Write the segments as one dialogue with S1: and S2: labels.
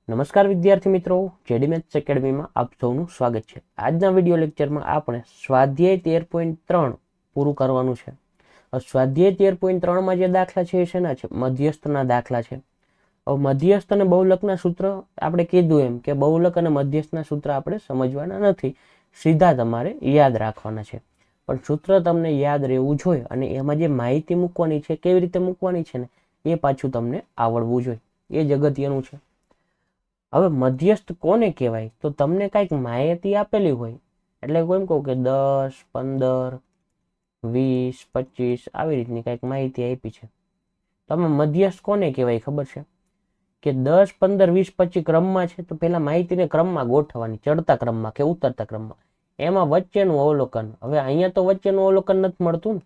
S1: નમસ્કાર વિદ્યાર્થી મિત્રો, જેડી મેથ્સ એકેડમીમાં આપ સૌનું સ્વાગત છે. આજના વિડીયો લેક્ચરમાં આપણે સ્વાધ્યાય 13.3 પૂરું કરવાનું છે. સ્વાધ્યાય 13.3માં જે દાખલા છે એ શેના છે? મધ્યસ્થના દાખલા છે. હવે મધ્યસ્થ અને બહુલકના સૂત્ર આપણે કીધું એમ કે બહુલક અને મધ્યસ્થના સૂત્ર આપણે સમજવાના નથી, સીધા તમારે યાદ રાખવાના છે. પણ સૂત્ર તમને યાદ રહેવું જોઈએ અને એમાં જે માહિતી મૂકવાની છે, કેવી રીતે મૂકવાની છે ને એ પાછું તમને આવડવું જોઈએ. એ જ અગત્યનું છે. હવે મધ્યસ્થ કોને કહેવાય? તો તમને કંઈક માહિતી આપેલી હોય એટલે હું એમ કહું કે 10, 15, 20, 25 આવી રીતની કંઈક માહિતી આપી છે. તમે મધ્યસ્થ કોને કહેવાય ખબર છે? કે 10, 15, 20, 25 ક્રમમાં છે તો પેલા માહિતીને ક્રમમાં ગોઠવવાની, ચડતા ક્રમમાં કે ઉતરતા ક્રમમાં. એમાં વચ્ચેનું અવલોકન. હવે અહીંયા તો વચ્ચેનું અવલોકન નથી મળતું ને,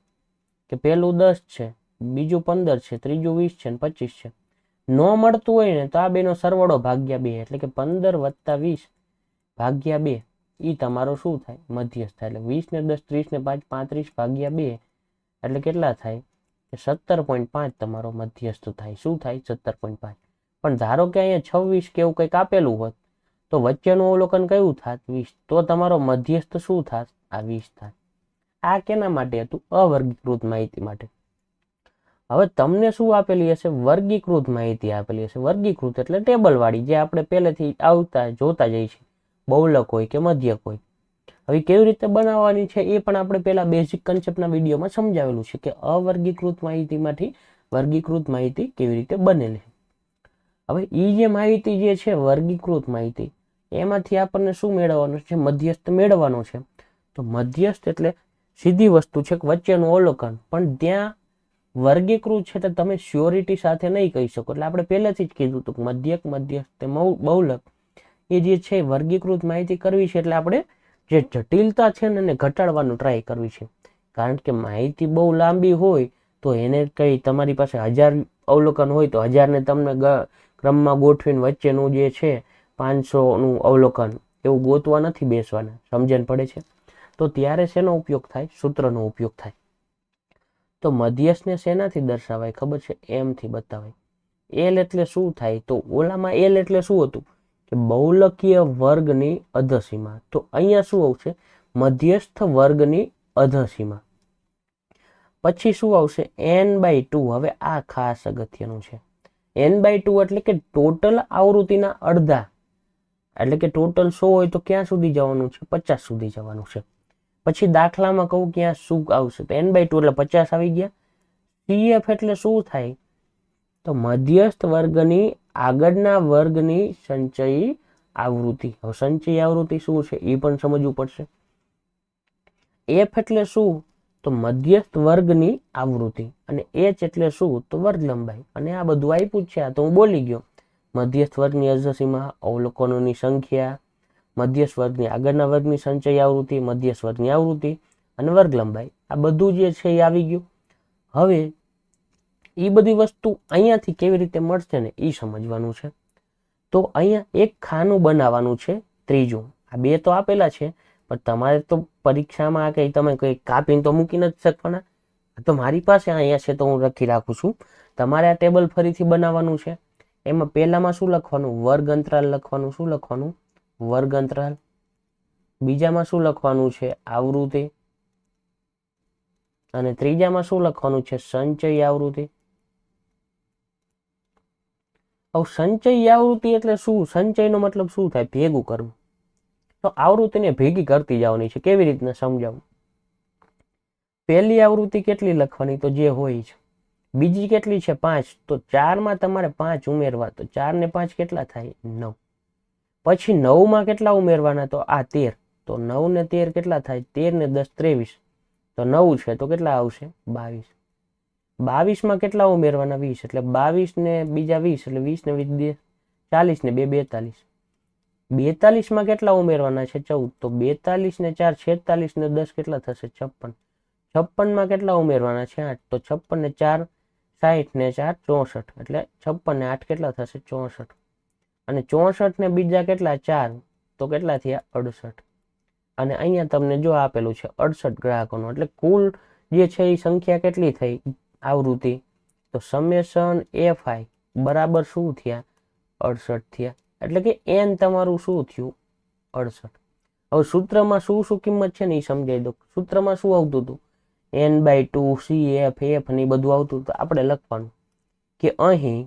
S1: કે પેલું 10 છે, બીજું 15 છે, ત્રીજું 20 છે ને 25 છે. ન મળતું હોય ને તો આ બેનો સરવાળો ભાગ્યા 2, એટલે કે 15 + 20 ભાગ્યા 2 એ તમારો શું થાય? મધ્યસ્થ થાય. એટલે 20 ને 10, 30 ને 5, 35 ભાગ્યા 2 એટલે કેટલા થાય? 17.5 તમારો મધ્યસ્થ થાય. શું થાય? 17.5. પણ ધારો કે અહીંયા 26 કે એવું કંઈક આપેલું હોત તો વચ્ચેનું અવલોકન કયું થાત? 20. તો તમારો મધ્યસ્થ શું થાત? આ 20 થાત. આ કેના માટે હતું? અવર્ગીકૃત માહિતી માટે. હવે તમને શું આપેલી હશે? વર્ગીકૃત માહિતી આપેલી હશે. વર્ગીકૃત એટલે ટેબલ વાળી, જે આપણે પહેલેથી આવતા જોતા જઈએ છીએ, બહુલક હોય કે મધ્યક હોય. હવે કેવી રીતે બનાવવાની છે એ પણ આપણે પહેલા બેઝિક કન્સેપ્ટના વિડીયોમાં સમજાવેલું છે કે અવર્ગીકૃત માહિતીમાંથી વર્ગીકૃત માહિતી કેવી રીતે બનેલી. હવે એ જે માહિતી જે છે વર્ગીકૃત માહિતી, એમાંથી આપણને શું મેળવવાનું છે? મધ્યસ્થ મેળવવાનો છે. તો મધ્યસ્થ એટલે સીધી વસ્તુ છે, વચ્ચેનું અવલોકન. પણ ત્યાં વર્ગીકૃત છે તો તમે શ્યોરિટી સાથે નહીં કહી શકો. એટલે આપણે પહેલેથી જ કીધું હતું મધ્યક, મધ્યસ્થ, બહુલક એ જે છે વર્ગીકૃત માહિતી કરવી છે એટલે આપણે જે જટિલતા છે ને એને ઘટાડવાનું ટ્રાય કરવી છે. કારણ કે માહિતી બહુ લાંબી હોય તો એને કઈ તમારી પાસે 1000 અવલોકન હોય તો 1000 ને તમને ક્રમમાં ગોઠવીને વચ્ચેનું જે છે 500નું અવલોકન એવું ગોતવા નથી બેસવાના. સમજણ પડે છે? તો ત્યારે શેનો ઉપયોગ થાય? સૂત્રનો ઉપયોગ થાય. તો મધ્યસ્થને શેનાથી દર્શાવાય ખબર છે? એમ થી બતાવાય. એલ એટલે શું થાય? તો ઓલામાં એલ એટલે શું હતું? કે બહુલકીય વર્ગની અધસીમા. તો અહીંયા શું આવશે? મધ્યસ્થ વર્ગની અધસીમા. પછી શું આવશે? n/2. હવે આ ખાસ અગત્યનું છે. n/2 એટલે કે ટોટલ આવૃત્તિના અડધા. એટલે કે ટોટલ 100 હોય તો ક્યાં સુધી જવાનું છે? 50 સુધી જવાનું છે. પછી દાખલામાં કહું ક્યાં શું આવશે? તો n/2 એટલે 50 આવી ગયા. CF એટલે શું થાય? તો મધ્યસ્થ વર્ગની આગળના વર્ગની સંચયી આવૃત્તિ. હવે સંચયી આવૃત્તિ શું છે એ પણ સમજવું પડશે. F એટલે શું? તો મધ્યસ્થ વર્ગની આવૃત્તિ. અને H એટલે શું? તો વર્ગ લંબાઈ. અને આ બધું આપ્યું જ છે. આ તો હું બોલી ગયો. મધ્યસ્થ વર્ગની અધસીમા, અવલોકનોની સંખ્યા, મધ્યસ્થ વર્ગની આગળના વર્ગની સંચયી આવૃત્તિ, મધ્યસ્થ વર્ગની આવૃત્તિ અને વર્ગ લંબાઈ. આ બધું જે છે એ આવી ગયું. હવે એ બધી વસ્તુ અહીંયાથી કેવી રીતે મળશે ને એ સમજવાનું છે. તો અહીંયા એક ખાનું બનાવવાનું છે, ત્રીજું. આ બે તો આપેલા છે પણ તમારે તો પરીક્ષામાં કઈ તમે કઈ કાપીને તો મૂકી નથી શકવાના. તો મારી પાસે અહીંયા છે તો હું લખી રાખું છું. તમારે આ ટેબલ ફરીથી બનાવવાનું છે. એમાં પહેલામાં શું લખવાનું? વર્ગ અંતરાલ લખવાનું. શું લખવાનું? વર્ગ અંતરાલ. બીજામાં શું લખવાનું છે? આવૃત્તિ. અને ત્રીજામાં શું લખવાનું છે? સંચયી આવૃત્તિ. હવે સંચયી આવૃત્તિ એટલે શું? સંચયનો મતલબ શું થાય? ભેગું કરવું. તો આવૃત્તિને ભેગી કરતી જવાની છે. કેવી રીતના સમજાવું? પહેલી આવૃત્તિ કેટલી લખવાની? તો જે હોય છે. બીજી કેટલી છે? 5. તો 4માં તમારે 5 ઉમેરવા. તો 4 ને 5 કેટલા થાય? 9. પછી 9માં કેટલા ઉમેરવાના? તો આ 13. તો 9 ને 13 કેટલા થાય? 13 ને 10 23. તો 9 છે તો કેટલા આવશે? 22. 22માં કેટલા ઉમેરવાના? 20. એટલે 22 ને બીજા 20 એટલે 20 ને 20 40 ને 2 42. 42માં કેટલા ઉમેરવાના છે? 14. તો 42 ને 4 46 ને 10 કેટલા થશે? 56. 56માં કેટલા ઉમેરવાના છે? 8. તો 56 ને 4 60 ને 4 64. એટલે 56 ને 8 કેટલા થશે? 64. અને 64 ને બીજા કેટલા? 4. તો કેટલા થયા? 68. અને અહીંયા તમને જો આપેલું છે 68 ગ્રાહકોનો. એટલે કુલ જે છે એ સંખ્યા કેટલી થઈ? આવૃત્તિ. તો સમેશન FI બરાબર શું થયા? 68 થયા. એટલે કે n તમારું શું થયું 68. હવે સૂત્રમાં શું શું કિંમત છે ને એ સમજાવી દો. સૂત્રમાં શું આવતું હતું? n/2 CF F ને બધું આવતું હતું. આપણે લખવાનું કે અહીં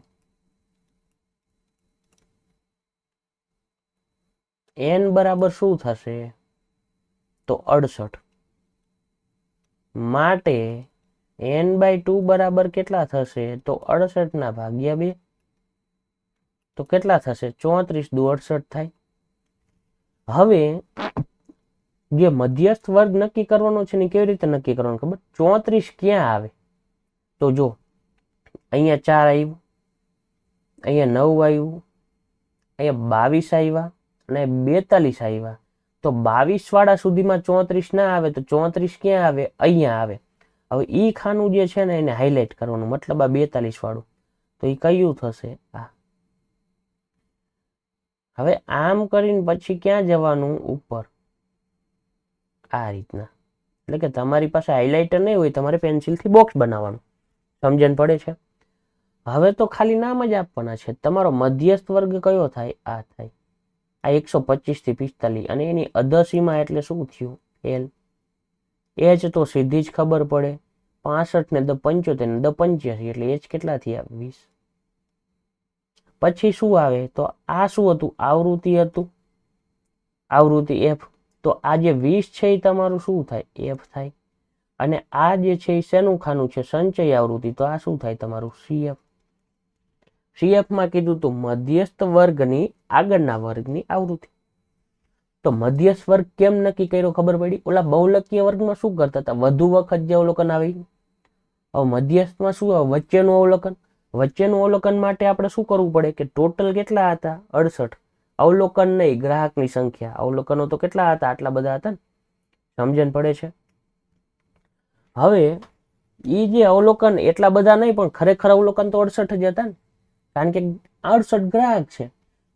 S1: n બરાબર શું થશે તો 68 માટે n/2 બરાબર કેટલા થશે તો 68 ના ભાગ્યા 2 તો કેટલા થશે 34 દુ 68 થાય. હવે જે મધ્યસ્થ વર્ગ નક્કી કરવાનો છે ને કેવી રીતે નક્કી કરવાનો ખબર? 34 ક્યાં આવે તો જો અહીંયા 4 આવ્યું, અહીંયા 9 આવ્યું, અહીંયા 22 આવ્યા અને 42 આવ્યા. તો 22 વાળા સુધીમાં 34 ના આવે તો 34 ક્યાં આવે? અહીંયા આવે. હવે ઈ ખાનું જે છે ને એને હાઇલાઇટ કરવાનું, મતલબ આ 42 વાળું. તો એ કયું થશે? આ. હવે આમ કરીને પછી ક્યાં જવાનું? ઉપર. આ રીતના. એટલે કે તમારી પાસે હાઇલાઇટર નહીં હોય, તમારે પેન્સિલથી બોક્સ બનાવવાનું. સમજણ પડે છે? હવે તો ખાલી નામ જ આપવાના છે. તમારો મધ્યસ્થ વર્ગ કયો થાય? આ થાય. આ 125 થી 45 અને એની અધસીમા એટલે શું થયું? L. H તો સીધી જ ખબર પડે. 65 ને 75 ને 85 એટલે H કેટલા થયા? 20. પછી શું આવે તો આ શું હતું? આવૃત્તિ હતું. આવૃત્તિ F. તો આ જે 20 છે એ તમારું શું થાય? F થાય. અને આ જે છે એ શેનું ખાનું છે? સંચય આવૃત્તિ. તો આ શું થાય તમારું? CF. CF માં કીધું તો મધ્યસ્થ વર્ગની આગળના વર્ગની આવૃત્તિ. તો મધ્યસ્થ વર્ગ કેમ નક્કી કર્યો ખબર પડી? ઓલા બહુલકીય વર્ગમાં શું કરતા હતા? વધુ વખત જે અવલોકન આવી. હવે મધ્યસ્થમાં શું આવે? વચ્ચેનું અવલોકન. વચ્ચેનું અવલોકન માટે આપણે શું કરવું પડે કે ટોટલ કેટલા હતા? 68. અવલોકન નહીં, ગ્રાહકની સંખ્યા. અવલોકનો તો કેટલા હતા? આટલા બધા હતા ને. સમજણ પડે છે? હવે ઈ જે અવલોકન એટલા બધા નહીં, પણ ખરેખર અવલોકન તો 68 જ હતા ને. કારણ કે 68 ગ્રાહક છે.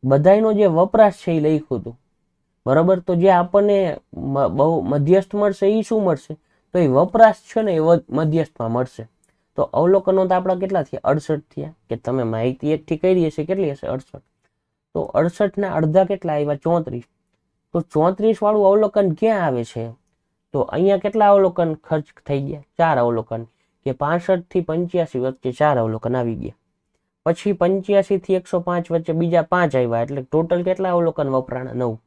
S1: બધાનો જે વપરાશ છે એ લખ્યું હતું. બરાબર. તો જે આપણને બહુ મધ્યસ્થ મળશે એ શું મળશે? તો એ વપરાશ છે ને એ મધ્યસ્થમાં મળશે. તો અવલોકનો તો આપણા કેટલા થયા? 68 થયા. કે તમે માહિતી એકઠી કરી હશે, કેટલી હશે? 68. તો 68 ના અડધા કેટલા આવ્યા? 34. તો 34 વાળું અવલોકન ક્યાં આવે છે? તો અહીંયા કેટલા અવલોકન ખર્ચ થઈ ગયા? 4 અવલોકન. કે 65 થી 85 વચ્ચે 4 અવલોકન આવી ગયા. પછી 85 થી 105 વચ્ચે બીજા 5 આવ્યા. એટલે ટોટલ કેટલા અવલોકન વપરાણા? 9.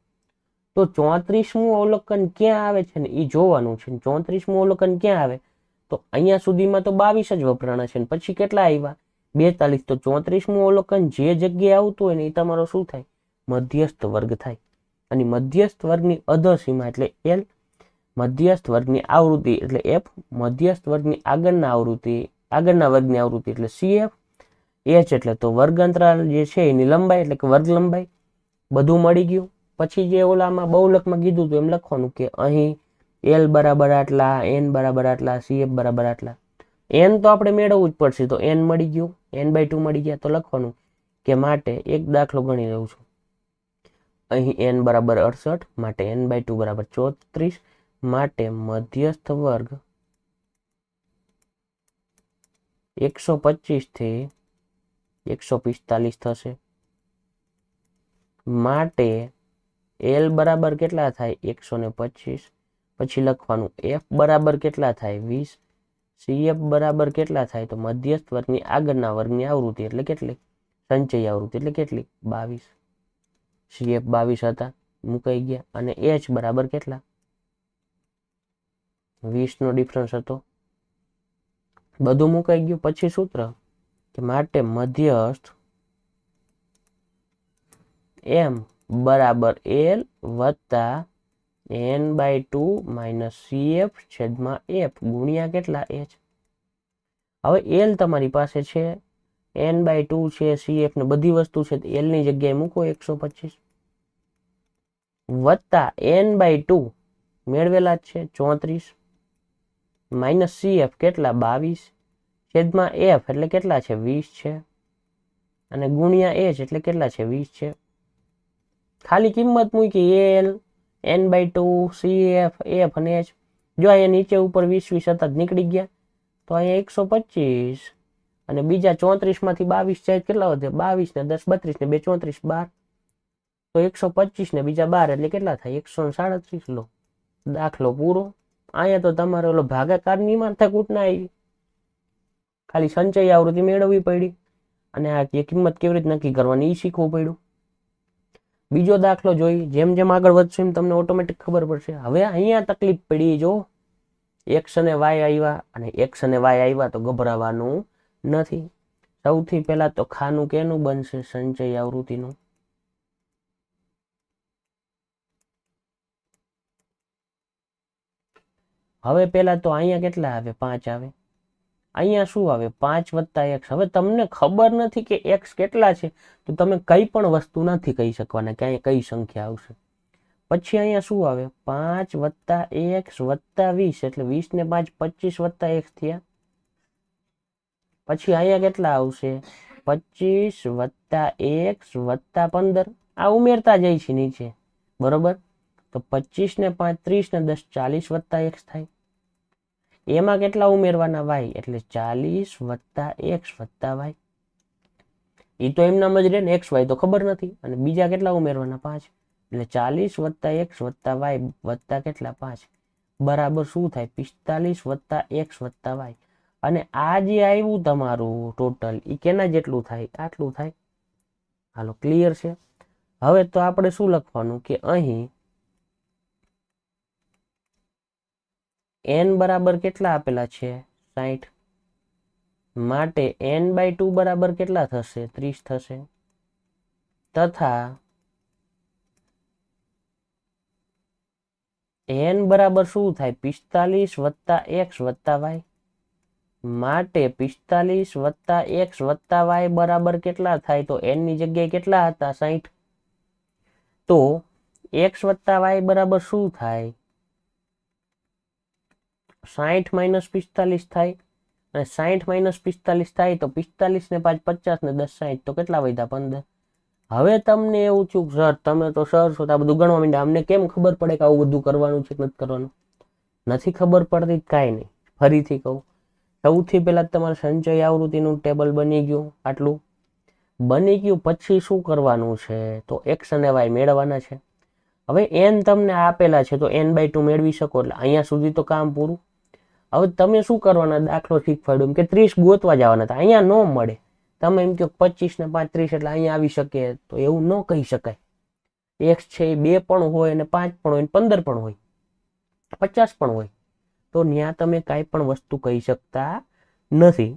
S1: તો 34મું અવલોકન ક્યાં આવે છે ને એ જોવાનું છે. 34મું અવલોકન ક્યાં આવે? તો અહીંયા સુધીમાં તો 22 જ વપરાણા છે. પછી કેટલા આવ્યા? 42. તો 34મું અવલોકન જે જગ્યાએ આવતું હોય ને એ તમારો શું થાય? મધ્યસ્થ વર્ગ થાય. અને મધ્યસ્થ વર્ગની અધસીમા એટલે L. મધ્યસ્થ વર્ગની આવૃત્તિ એટલે F. મધ્યસ્થ વર્ગની આગળના વર્ગની આવૃત્તિ એટલે CF. H એટલે તો વર્ગ અંતરાલ જે છે એની લંબાઈ એટલે કે વર્ગ લંબાઈ. બધું મળી ગયું. પછી જે ઓલામાં બહુલકમાં કીધું હતું એમ લખવાનું કે અહીં L બરાબર આટલા, N બરાબર આટલા, CF બરાબર આટલા. N તો આપણે મેળવવું જ પડશે. તો N મળી ગયું, n/2 મળી ગયા. તો લખવાનું કે માટે એક દાખલો ગણી રહ્યું છું. અહીં N બરાબર 68 માટે n/2 બરાબર 34 માટે મધ્યસ્થ વર્ગ 125 થી 145 થશે. માટે L બરાબર કેટલા થાય? 125. પછી લખવાનું F બરાબર કેટલા થાય? 20. CF બરાબર કેટલા થાય? તો મધ્યસ્થ વર્ગની આગળના વર્ગની આવૃત્તિ એટલે કેટલી? સંચય આવૃત્તિ એટલે કેટલી? 22. CF 22 હતા, મુકાઈ ગયા. અને H બરાબર કેટલા? 20 નો ડિફરન્સ હતો, બધું મુકાઈ ગયું. પછી સૂત્ર કે માટે મધ્યસ્થ M બરાબર L વત્તા n/2 માઇનસ CF છેદમાં F ગુણ્યા કેટલા? H. હવે L તમારી પાસે છે, n/2 છે, CF ને બધી વસ્તુ છે. L ની જગ્યાએ મૂકો 125 વત્તા n/2 મેળવેલા જ છે 34 માઇનસ CF કેટલા? 22 છેદમાં F એટલે કેટલા છે? 20 છે. અને ગુણ્યા H એટલે કેટલા છે? 20 છે. ખાલી કિંમત મૂકી L, n/2, CF, F અને H. જો અહીંયા નીચે ઉપર 20 સતત નીકળી ગયા. તો અહીંયા 125 અને બીજા 34 માંથી 22 જાય કેટલા વધે? 22 ને 10 32 ને 2 34 12. તો 125 ને બીજા 12 એટલે કેટલા થાય? 137. લો, દાખલો પૂરો. અહીંયા તો તમારે ઓલો ભાગાકારની માથાકૂટ ના આવી, ખાલી સંચય આવૃત્તિ મેળવવી પડી અને આ કિંમત કેવી રીતે નક્કી કરવાની એ શીખવું પડ્યું. બીજો દાખલો જોઈ. જેમ જેમ આગળ વધશે એમ તમને ઓટોમેટિક ખબર પડશે. હવે અહીંયા તકલીફ પડી, જો એક્સ અને વાય આવ્યા, અને એક્સ અને વાય આવ્યા તો ગભરાવાનું નથી. સૌથી પહેલા તો ખાનું કેનું બનશે? સંચય આવૃત્તિનું. હવે પેલા તો અહીંયા કેટલા આવે? 5 આવે. અહીંયા શું આવે? 5 વત્તા x. હવે તમને ખબર નથી કે x કેટલા છે, તો તમે કઈ પણ વસ્તુ નથી કહી શકવાના કે અહીંયા કઈ સંખ્યા આવશે. પછી અહીંયા શું આવે? 5 વત્તા x વત્તા 20, એટલે 20 ને 5 25 વત્તા x થયા. પછી અહીંયા કેટલા આવશે? 25 વત્તા x વત્તા 15. આ ઉમેરતા જાય છે નીચે, બરોબર. તો 25 ને 5 30 ને 10 40 વત્તા x થાય. એમાં કેટલા ઉમેરવાના? y, એટલે 40 વત્તા x વત્તા y. એ તો એમનામ જ રહે ને, x y તો ખબર નથી. અને બીજા કેટલા ઉમેરવાના? 5, એટલે 40 વત્તા x વત્તા y વત્તા કેટલા? 5, બરાબર શું થાય? 45 વત્તા x વત્તા y. અને આ જે આવ્યું તમારું ટોટલ, એ કેના જેટલું થાય? આટલું થાય. હાલો, ક્લિયર છે. હવે તો આપણે શું લખવાનું કે અહીં n બરાબર કેટલા આપેલા છે? 60. માટે n/2 બરાબર કેટલા થશે? 30 થશે. તથા n બરાબર શું થાય? 45 વત્તા x વત્તા y. માટે 45 વત્તા x વત્તા y બરાબર કેટલા થાય? તો n ની જગ્યાએ કેટલા હતા? 60. તો x વત્તા y બરાબર શું થાય? 60 માઇનસ 45 થાય. અને 60 માઇનસ 45 થાય તો 45 ને 5 50 ને 10 60, તો કેટલા વધ્યા? 15. હવે તમને એવું થયું, સર તમે તો સર છો, આ બધું ગણવા માંડ્યા, અમને કેમ ખબર પડે કે આવું બધું કરવાનું છે કે નથી કરવાનું? નથી ખબર પડતી? કાંઈ નહીં, ફરીથી કહું. સૌથી પહેલા તમારે સંચય આવૃત્તિનું ટેબલ બની ગયું. આટલું બની ગયું પછી શું કરવાનું છે? તો x અને y મેળવવાના છે. હવે n તમને આપેલા છે તો n/2 મેળવી શકો, એટલે અહીંયા સુધી તો કામ પૂરું. હવે તમે શું કરવાના? દાખલો શીખવાડ્યો કે 30 ગોતવા જવાના હતા, અહીંયા ન મળે. તમે એમ કહો 25 ને 5 30 એટલે અહીંયા આવી શકે, તો એવું ન કહી શકાય. x છે એ 2 પણ હોય, અને 5 પણ હોય, 15 પણ હોય, 50 પણ હોય. તો ત્યાં તમે કાંઈ પણ વસ્તુ કહી શકતા નથી.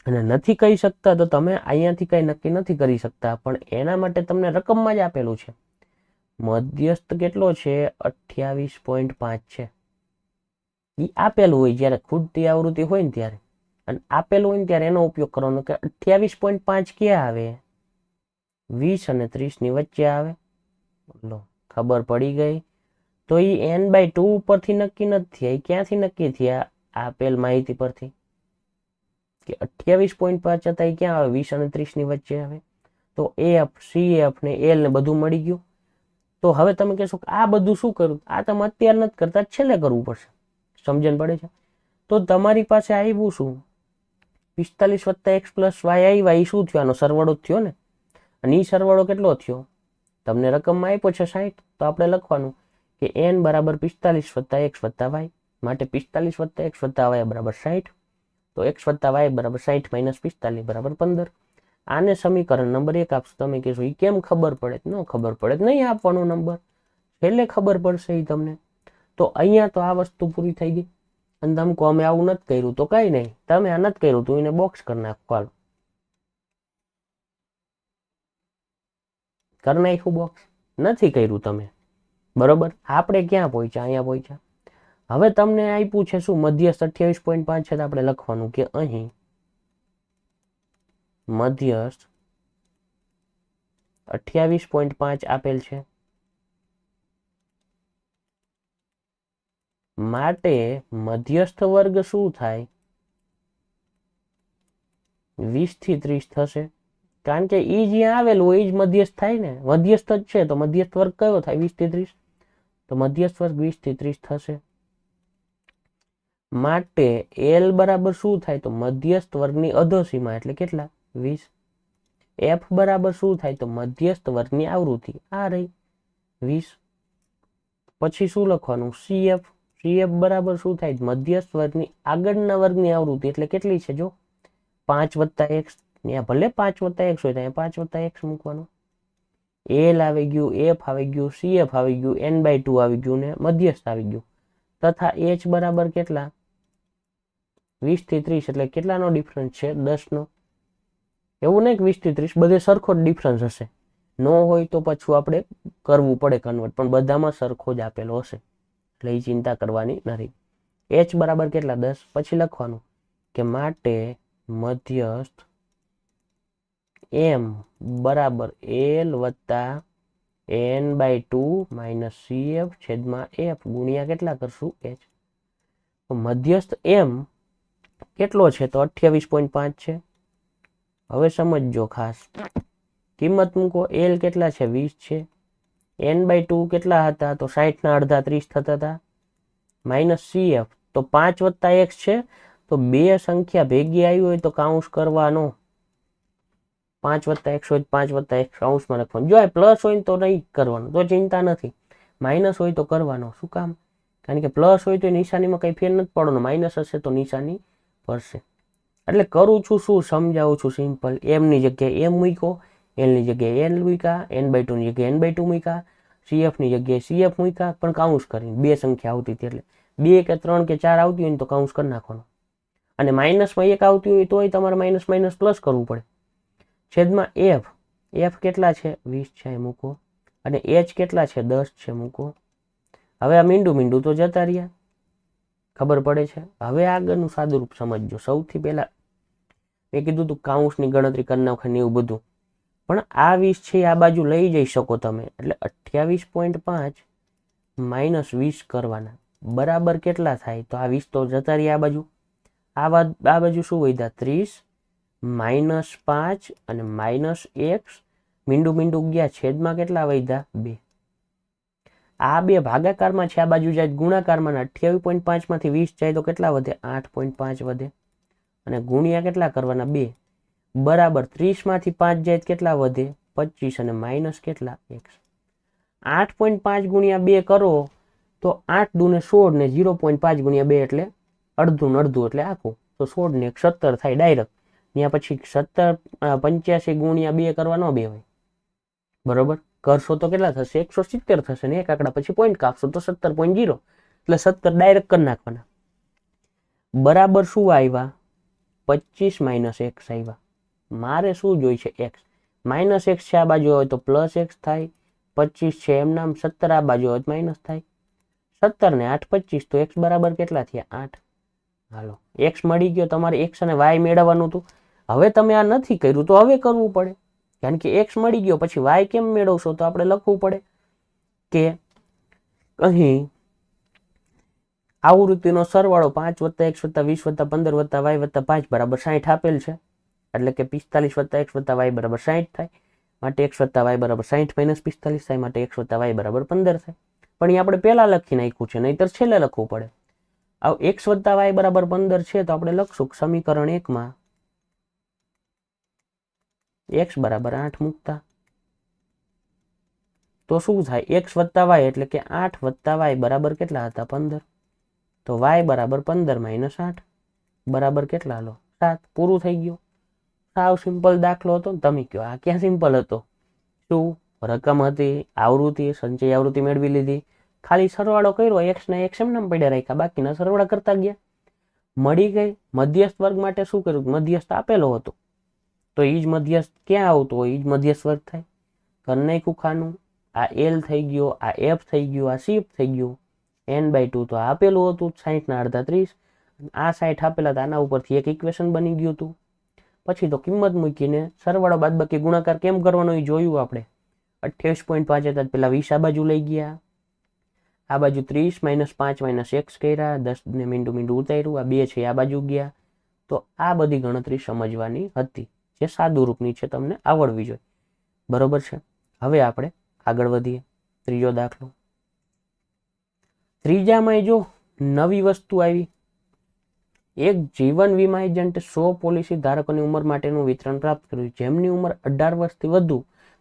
S1: અને નથી કહી શકતા તો તમે અહીંયાથી કઈ નક્કી નથી કરી શકતા. પણ એના માટે તમને રકમમાં જ આપેલું છે. મધ્યસ્થ કેટલો છે? 28.5 છે. એ આપેલું હોય જ્યારે ખૂટતી આવૃત્તિ હોય ને ત્યારે, અને આપેલું હોય ને ત્યારે એનો ઉપયોગ કરવાનો કે 28.5 ક્યાં આવે? 20 અને 30 ની વચ્ચે આવે. લો, ખબર પડી ગઈ. તો એ n/2 ઉપરથી નક્કી નથી થયા. એ ક્યાંથી નક્કી થયા? આપેલ માહિતી પરથી કે 28.5 હતા, એ ક્યાં આવે? 20 અને 30 ની વચ્ચે આવે. તો f, cf ને l ને બધું મળી ગયું. તો હવે તમે કહેશો કે આ બધું શું કરું? આ તમે અત્યારે નથી કરતા, છેલ્લે કરવું પડશે. સમજણ પડે છે? તો તમારી પાસે આવ્યું શું? 45 વત્તા x પ્લસ y આવ્યા. એ શું થયો? આનો સરવાળો જ થયો ને. અને એ સરવાળો કેટલો થયો? તમને રકમમાં આપ્યો છે 60. તો આપણે લખવાનું કે n બરાબર 45 વત્તા x વત્તા y. માટે 45 વત્તા x વત્તા y બરાબર 60. તો x વત્તા y બરાબર 60 માઇનસ 45 બરાબર 15. આને સમીકરણ નંબર 1 આપશો. તમે કહેશો એ કેમ ખબર પડે? ન ખબર પડે નહીં આપવાનો નંબર, છેલ્લે ખબર પડશે એ તમને. તો અહીંયા તો આ વસ્તુ પૂરી થઈ ગઈ. અને તમે કહો અમે આવું નથી કર્યું, તો કઈ નહીં, તમે આ નથી કર્યું તો એને બોક્સ કરી નાખો. હાલો, કરી નાખ્યું બોક્સ. નથી કર્યું તમે, બરોબર. આપણે ક્યાં પહોંચ્યા? અહીંયા પહોંચ્યા. હવે તમને આપ્યું છે શું? મધ્યસ્થ 28.5 છે. તો આપણે લખવાનું કે અહીં મધ્યસ્થ 28.5 આપેલ છે. માટે મધ્યસ્થ વર્ગ શું થાય? 20 થી 30 થશે. કારણ કે એ જ્યાં આવેલું હોય એ જ મધ્યસ્થ થાય ને. મધ્યસ્થ જ છે તો મધ્યસ્થ વર્ગ કયો થાય? 20 થી 30. તો મધ્યસ્થ વર્ગ 20 થી 30 થશે. માટે L બરાબર શું થાય? તો મધ્યસ્થ વર્ગની અધોસીમા એટલે કેટલા? 20. એફ બરાબર શું થાય તો મધ્યસ્થ વર્ગની આવૃત્તિ આ રહી 20. પછી શું લખવાનું સીએફ. સીએફ બરાબર શું થાય મધ્યસ્થ વર્ગની આગળના વર્ગની આવૃત્તિ એટલે કેટલી છે જો 5 + x. ત્યાં ભલે 5 + x હોય ત્યાં 5 + x મૂકવાનું. એલ આવી ગયું, એફ આવી ગયું, સીએફ આવી ગયું, n/2 આવી ગયું ને મધ્યસ્થ આવી ગયું. તથા h બરાબર કેટલા 20 થી 30 એટલે કેટલાનો ડિફરન્સ છે 10 નો. એવું નહીં કે 20 થી 30 બધે સરખો જ ડિફરન્સ હશે. નો હોય તો પાછું આપણે કરવું પડે કન્વર્ટ, પણ બધામાં સરખો જ આપેલો હશે એટલે એ ચિંતા કરવાની નથી. h બરાબર કેટલા 10. પછી લખવાનું કે માટે મધ્યસ્થ m બરાબર l વત્તા n/2 - cf છેદમાં f ગુણ્યા કેટલા કરશું h. મધ્યસ્થ m કેટલો છે તો 28.5 છે. હવે સમજજો ખાસ કિંમત મૂકો. l કેટલા છે 20 છે. n/2 કેટલા હતા તો 60 ના અડધા 30 થતા હતા. -cf તો 5 + x છે તો બે સંખ્યા ભેગી આવી હોય તો કાઉન્સ કરવાનો. 5 + x હોય 5 + x કાઉન્સમાં લખવાનું. જો પ્લસ હોય તો નહીં કરવાનું તો ચિંતા નથી. માઇનસ હોય તો કરવાનો. શું કામ? કારણ કે પ્લસ હોય તો નિશાનીમાં કઈ ફેર નથી પડવાનો. માઇનસ હશે તો નિશાની પડશે. એટલે કરું છું શું સમજાવું છું સિમ્પલ. m ની જગ્યાએ m મૂક્યો, l ની જગ્યાએ l મૂક્યા, n/2 ની જગ્યાએ n/2 મૂક્યા, cf ની જગ્યાએ cf મૂક્યા, પણ કાઉન્સ કરીને બે સંખ્યા આવતી હતી એટલે 2 કે 3 કે 4 આવતી હોય તો કાઉન્સ કરી નાખવાનો. અને માઇનસમાં એક આવતી હોય તોય તમારે માઇનસ માઇનસ પ્લસ કરવું પડે. છેદમાં f. f કેટલા છે 20 છે એ મૂકો. અને h કેટલા છે 10 છે મૂકો. હવે આ મીંડું તો જતા રહ્યા, ખબર પડે છે. હવે આગળનું સાદુરૂપ સમજજો. સૌથી પહેલા મેં કીધું તું કાઉન્સની ગણતરી કરી નાખવાની એવું બધું, પણ આ 20 છે આ બાજુ લઈ જઈ શકો તમે. એટલે 28.5 - 20 કરવાના બરાબર કેટલા થાય તો આ 20 તો જતા રહ્યા આ બાજુ. આ બાજુ શું વધ્યા 30 -5 અને -x મીંડું ગયા છેદમાં કેટલા વધ્યા 2. આ બે ભાગાકારમાં છે, આ બાજુ જાય ગુણાકારમાં. 28.5 માંથી 20 જાય તો કેટલા વધે 8.5 વધે. અને ગુણ્યા કેટલા કરવાના 2 બરાબર 30 માંથી 5 જાય કેટલા વધે 25 અને માઇનસ કેટલા x. 8.5 ગુણ્યા 2 કરો તો 8 દુને 16 ને 0.5 ગુણ્યા 2 એટલે અડધું એટલે આખું તો 16 ને 17 થાય ડાયરેક્ટ. ત્યાં પછી 85 ગુણ્યા 2 કરવા ન બેવાય. બરોબર કરશો તો કેટલા થશે 170 થશે ને એક આંકડા પછી પોઈન્ટ કાપશો તો 17.0 એટલે 17 ડાયરેક્ટ કરી નાખવાના. બરાબર શું આવ્યા 25 - x આવ્યા. મારે શું જોઈ છે x. -x છે આ બાજુ હોય તો +x થાય. 25 છે એમ નામ 17 આ બાજુ હોય તો માઇનસ થાય. 17 ને 8 25 તો x બરાબર કેટલા થયા 8. હાલો x મળી ગયો. તમારે x અને y મેળવવાનું હતું. હવે તમે આ નથી કર્યું તો હવે કરવું પડે, કારણ કે x મળી ગયો પછી y કેમ મેળવશો તો આપણે લખવું પડે કે અહીં આવૃત્તિનો સરવાળો 5 + x + 20 + 15 + y + 5 બરાબર 60 આપેલ છે. એટલે કે 45 + x + y બરાબર 60 થાય. માટે x + y બરાબર 60 - 45 થાય. માટે x + y બરાબર 15 થાય. પણ એ આપણે પહેલા લખી નાખ્યું છે, નહીતર છેલ્લે લખવું પડે. હવે x + y બરાબર 15 છે તો આપણે લખશું સમીકરણ 1 માં x બરાબર 8 મૂકતા તો શું થાય x + y એટલે કે 8 + y બરાબર કેટલા હતા 15. તો y બરાબર 15 - 8 બરાબર કેટલા લો 7. પૂરું થઈ ગયું. સાવ સિમ્પલ દાખલો હતો ને. તમે કહો આ ક્યાં સિમ્પલ હતો? શું રકમ હતી, આવૃત્તિ, સંચય આવૃત્તિ મેળવી લીધી, ખાલી સરવાળો કર્યો, x ને x એમ નામ પડ્યા રાખ્યા, બાકીના સરવાળા કરતા ગયા, મળી ગઈ. મધ્યસ્થ વર્ગ માટે શું કર્યું? મધ્યસ્થ આપેલો હતો તો એ જ મધ્યસ્થ ક્યાં આવતો હોય એ જ મધ્યસ્થ વર્ગ થાય. કરી નાખ્યું ખાનું. આ l થઈ ગયો, આ f થઈ ગયું, આ c થઈ ગયું. n/2 તો આપેલું હતું 60 ના અડધા 30. આ 60 આપેલા હતા, આના ઉપરથી એક ઇક્વેશન બની ગયું હતું. પછી તો કિંમત મૂકીને સરવાળો બાદબાકી ગુણાકાર કેમ કરવાનો એ જોયું આપણે. 28.5 હતા પેલા 20 આ બાજુ લઈ ગયા, આ બાજુ 30 - 5 - x કર્યા, 10 ને મીંડું ઉતાર્યું, આ 2 છે આ બાજુ ગયા. તો આ બધી ગણતરી સમજવાની હતી જે સાદું રૂપની છે, તમને આવડવી જોઈએ. બરોબર છે. હવે આપણે આગળ વધીએ. ત્રીજો દાખલો. ત્રીજામાં જો નવી વસ્તુ આવી. એક જીવન વીમા એજન્ટે 100 પોલિસી ધારકોની ઉંમર માટેનું વિતરણ પ્રાપ્ત કર્યું, જેમની ઉંમર 18 વર્ષથી વધુ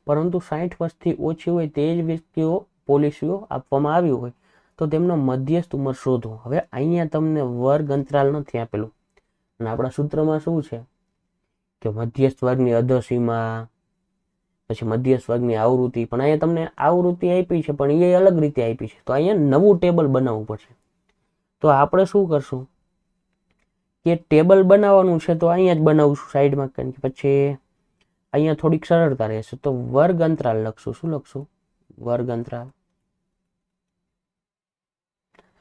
S1: પરંતુ 60 વર્ષથી ઓછી હોય તે જ વ્યક્તિઓ પોલિસીઓ આપવામાં આવી હોય તો તેમનો મધ્યસ્થ ઉંમર શોધો. હવે અહીંયા તમને વર્ગ અંતરાલ નથી આપેલું અને આપણા સૂત્રમાં શું છે કે મધ્યસ્થ વર્ગની અધસીમા, પછી મધ્યસ્થ વર્ગની આવૃત્તિ, પણ અહીંયા તમને આવૃત્તિ આપી છે પણ એ અલગ રીતે આપી છે, તો અહીંયા નવું ટેબલ બનાવવું પડશે. તો આપણે શું કરશું કે ટેબલ બનાવવાનું છે તો અહીંયા જ બનાવશું સાઈડમાં, કારણ કે પછી અહીંયા થોડીક સરળતા રહેશે. તો વર્ગ અંતરાલ લખશું. શું લખશું? વર્ગ અંતરાલ.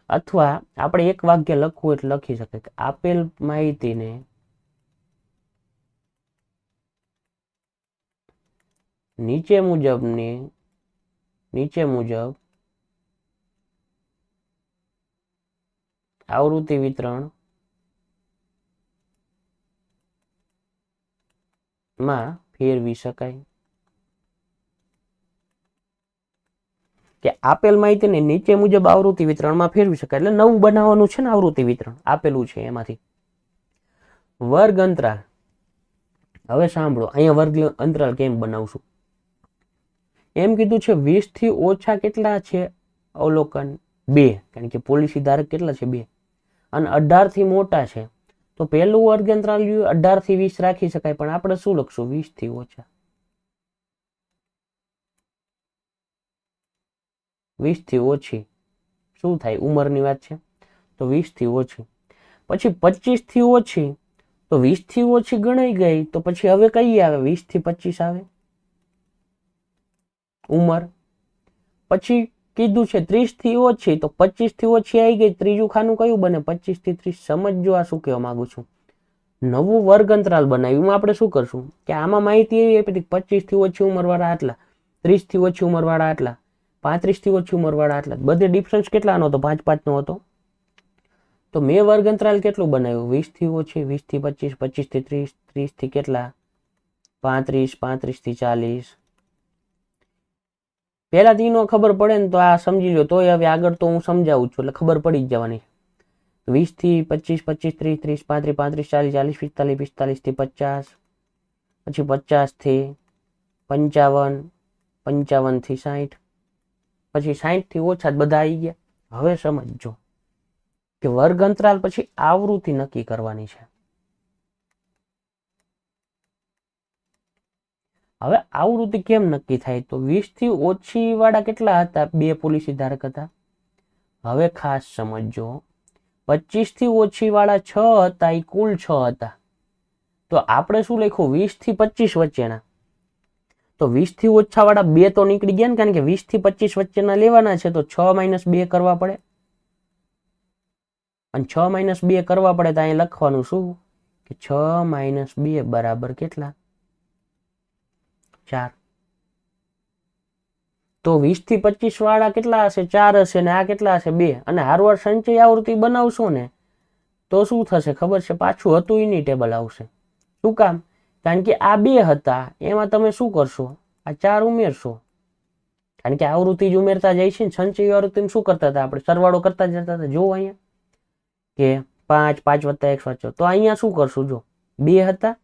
S1: અથવા આપણે એક વાક્ય લખવું એટલે લખી શકાય કે આપેલ માહિતીને નીચે મુજબ આવૃત્તિ વિતરણ માં ફેરવી શકાય. કે આપેલ માહિતીને નીચે મુજબ આવૃત્તિ વિતરણમાં ફેરવી શકાય એટલે નવું બનાવવાનું છે ને આવૃત્તિ વિતરણ આપેલું છે એમાંથી. વર્ગ અંતરાલ. હવે સાંભળો અહીંયા વર્ગ અંતરાલ કેમ બનાવશું. એમ કીધું છે 20 થી ઓછા કેટલા છે અવલોકન 2, કારણ કે પોલિસી ધારક કેટલા છે 2, અને 18 થી મોટા છે તો પહેલું વર્ગ અંતરાલ 18 થી 20 રાખી શકાય, પણ આપણે શું લખશું 20 થી ઓછા. 20 થી ઓછી શું થાય? ઉંમરની વાત છે તો 20 થી ઓછી. પછી 25 થી ઓછી તો 20 થી ઓછી ગણાઈ ગઈ તો પછી હવે કઈ આવે? 20 થી 25 આવે ઉંમર. પછી કીધું છે 30 થી ઓછી તો 25 થી ઓછી આવી ગઈ, ત્રીજું ખાનું કયું બને? 25 થી 30. સમજો આ શું કહેવા માંગુ છું. નવું વર્ગ અંતરાલ બનાવ્યું. આપણે શું કરશું કે આમાં માહિતી એવી આપી 25 થી ઓછી ઉંમરવાળા આટલા, 30 થી ઓછી ઉંમરવાળા આટલા, 35 થી ઓછી ઉંમરવાળા આટલા. બધે ડિફરન્સ કેટલાનો હતો? 5-5 નો હતો. તો મેં વર્ગ અંતરાલ કેટલું બનાવ્યું? 20 થી ઓછી, 20 થી 25, 25 થી 30, 30 થી કેટલા? 35, 35 થી 40. પહેલા તીનો ખબર પડે ને તો આ સમજી લો, તોય હવે આગળ તો હું સમજાવું છું એટલે ખબર પડી જ જવાની. 20 થી 25, 25, 30, 30, 35, 35, 40, 40, 45, 45 થી 50, પછી 50 થી 55, 55 થી 60, પછી 60 થી ઓછા બધા આવી ગયા. હવે સમજો કે વર્ગ અંતરાલ પછી આવૃત્તિ નક્કી કરવાની છે. હવે આવૃત્તિ કેમ નક્કી થાય? તો 20 થી ઓછી વાળા કેટલા હતા? 2 પોલિસી ધારક હતા. હવે ખાસ સમજો 25 થી ઓછી વાળા 6 હતા, એ કુલ 6 હતા. તો આપણે શું લખ્યું? 20 થી 25 વચ્ચેના. તો 20 થી ઓછા વાળા 2 તો નીકળી ગયા ને, કારણ કે 20 થી 25 વચ્ચેના લેવાના છે તો 6 - 2 કરવા પડે, અને 6 - 2 કરવા પડે તો અહીં લખવાનું શું કે 6 - 2 બરાબર કેટલા? 4. તો 20 થી 25 વાળા કેટલા હશે? 4 હશે, ને આ કેટલા હશે? 2. અને હારવાર સંચય આવૃત્તિ બનાવશો ને તો શું થશે ખબર છે? પાછું હતું એની ટેબલ આવશે. શું કામ? કારણ કે આ 2 હતા એમાં તમે શું કરશો? આ 4 ઉમેરશો, કારણ કે આવૃત્તિ જ ઉમેરતા જાય છે ને. સંચય આવૃત્તિ શું કરતા હતા આપણે? સરવાળો કરતા જતા હતા. જો અહીંયા કે 5 5 + 1 સાચો. તો અહીંયા શું કરશું? જો 2 હતા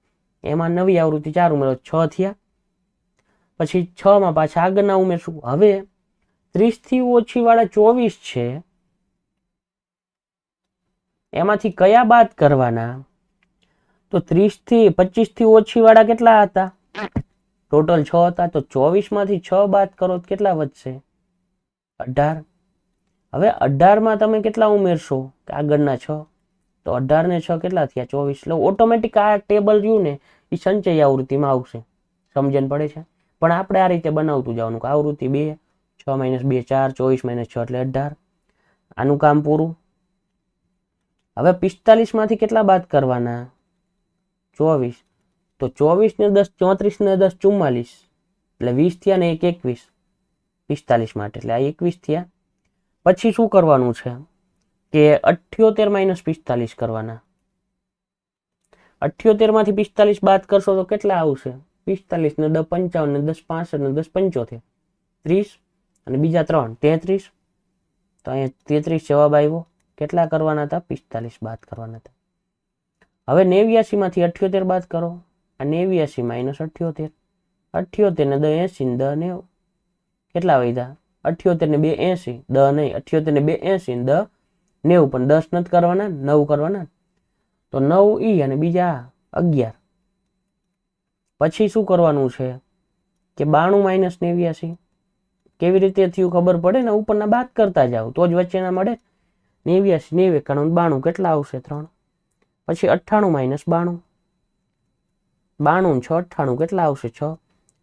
S1: એમાં નવી આવૃત્તિ 4 ઉમેરો, 6 થયા. પછી 6 માં પાછા આગળના ઉમેરશું. હવે 30 થી ઓછી વાળા 24 છે, એમાંથી કયા બાદ કરવાના? તો 30 થી 25 થી ઓછી વાળા કેટલા હતા? ટોટલ 6 હતા. તો 24 માંથી 6 બાદ કરો તો કેટલા વધશે? 18. હવે 18 માં તમે કેટલા ઉમેરશો? આગળના 6. તો 18 ને 6 કેટલા થયા? 24. એટલે ઓટોમેટિક આ ટેબલ રહ્યું ને એ સંચય આવૃત્તિમાં આવશે. સમજણ પડે છે? પણ આપણે આ રીતે બનાવતું જવાનું કે આવૃત્તિ 2, 6 - 2 4, 24 - 6 એટલે 18. આનું કામ પૂરું. હવે 45 માંથી કેટલા બાદ કરવાના? 24. તો 24 ને 10 34 ને 10 44, એટલે 20 થયા ને 1 21 45 માટે, એટલે આ 21 થયા. પછી શું કરવાનું છે કે 78 - 45 કરવાના. 78 માંથી 45 બાદ કરશો તો કેટલા આવશે? 45 ને 10 55 ને 10 65 ને 10 75, 30, અને બીજા 3 33. તો અહીંયા 33 જવાબ આવ્યો. કેટલા કરવાના હતા? 45 બાદ કરવાના હતા. હવે 89 માંથી 78 બાદ કરો. આ 89 માઇનસ 78. 78 ને 10 80 ને 10 90. કેટલા વધ્યા? 78 ને 2 80. 10 નહીં, 78 ને 2 80 ને 10 90. પણ 10 નથી કરવાના, 9 કરવાના. તો 9 ઈ અને બીજા 11. પછી શું કરવાનું છે કે 92 માઇનસ 89. કેવી રીતે થયું ખબર પડે ને, ઉપરના બાદ કરતા જાવ તો જ વચ્ચેના મળે. 89 90 91 92 કેટલા આવશે? 3. પછી 98 માઇનસ 92. 92 6 98 કેટલા આવશે? 6.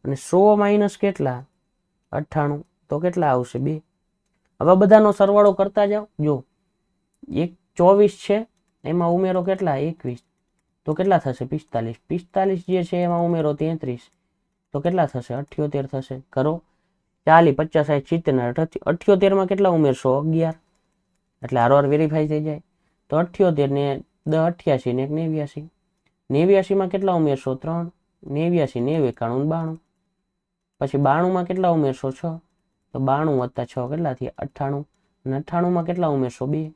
S1: અને 100 માઇનસ કેટલા? 98 તો કેટલા આવશે? 2. હવે બધાનો સરવાળો કરતા જાવ. જો 24 છે, એમાં ઉમેરો કેટલા? 21. તો કેટલા થશે? 45. 45 જે છે એમાં ઉમેરો 33. તો કેટલા થશે? 78 થશે. કરો 40 50 60 70. 78 માં કેટલા ઉમેરશો? 11. એટલે આરવાર વેરીફાઈ થઈ જાય. તો 78 ને 10 88 ને 1 89. 89 માં કેટલા ઉમેરશો? 3. 89 90 91 92. પછી 92 માં કેટલા ઉમેરશો? 6. તો 92 વત્તા 6 કેટલા થયા? 98. અને 98 માં કેટલા ઉમેરશો? 2.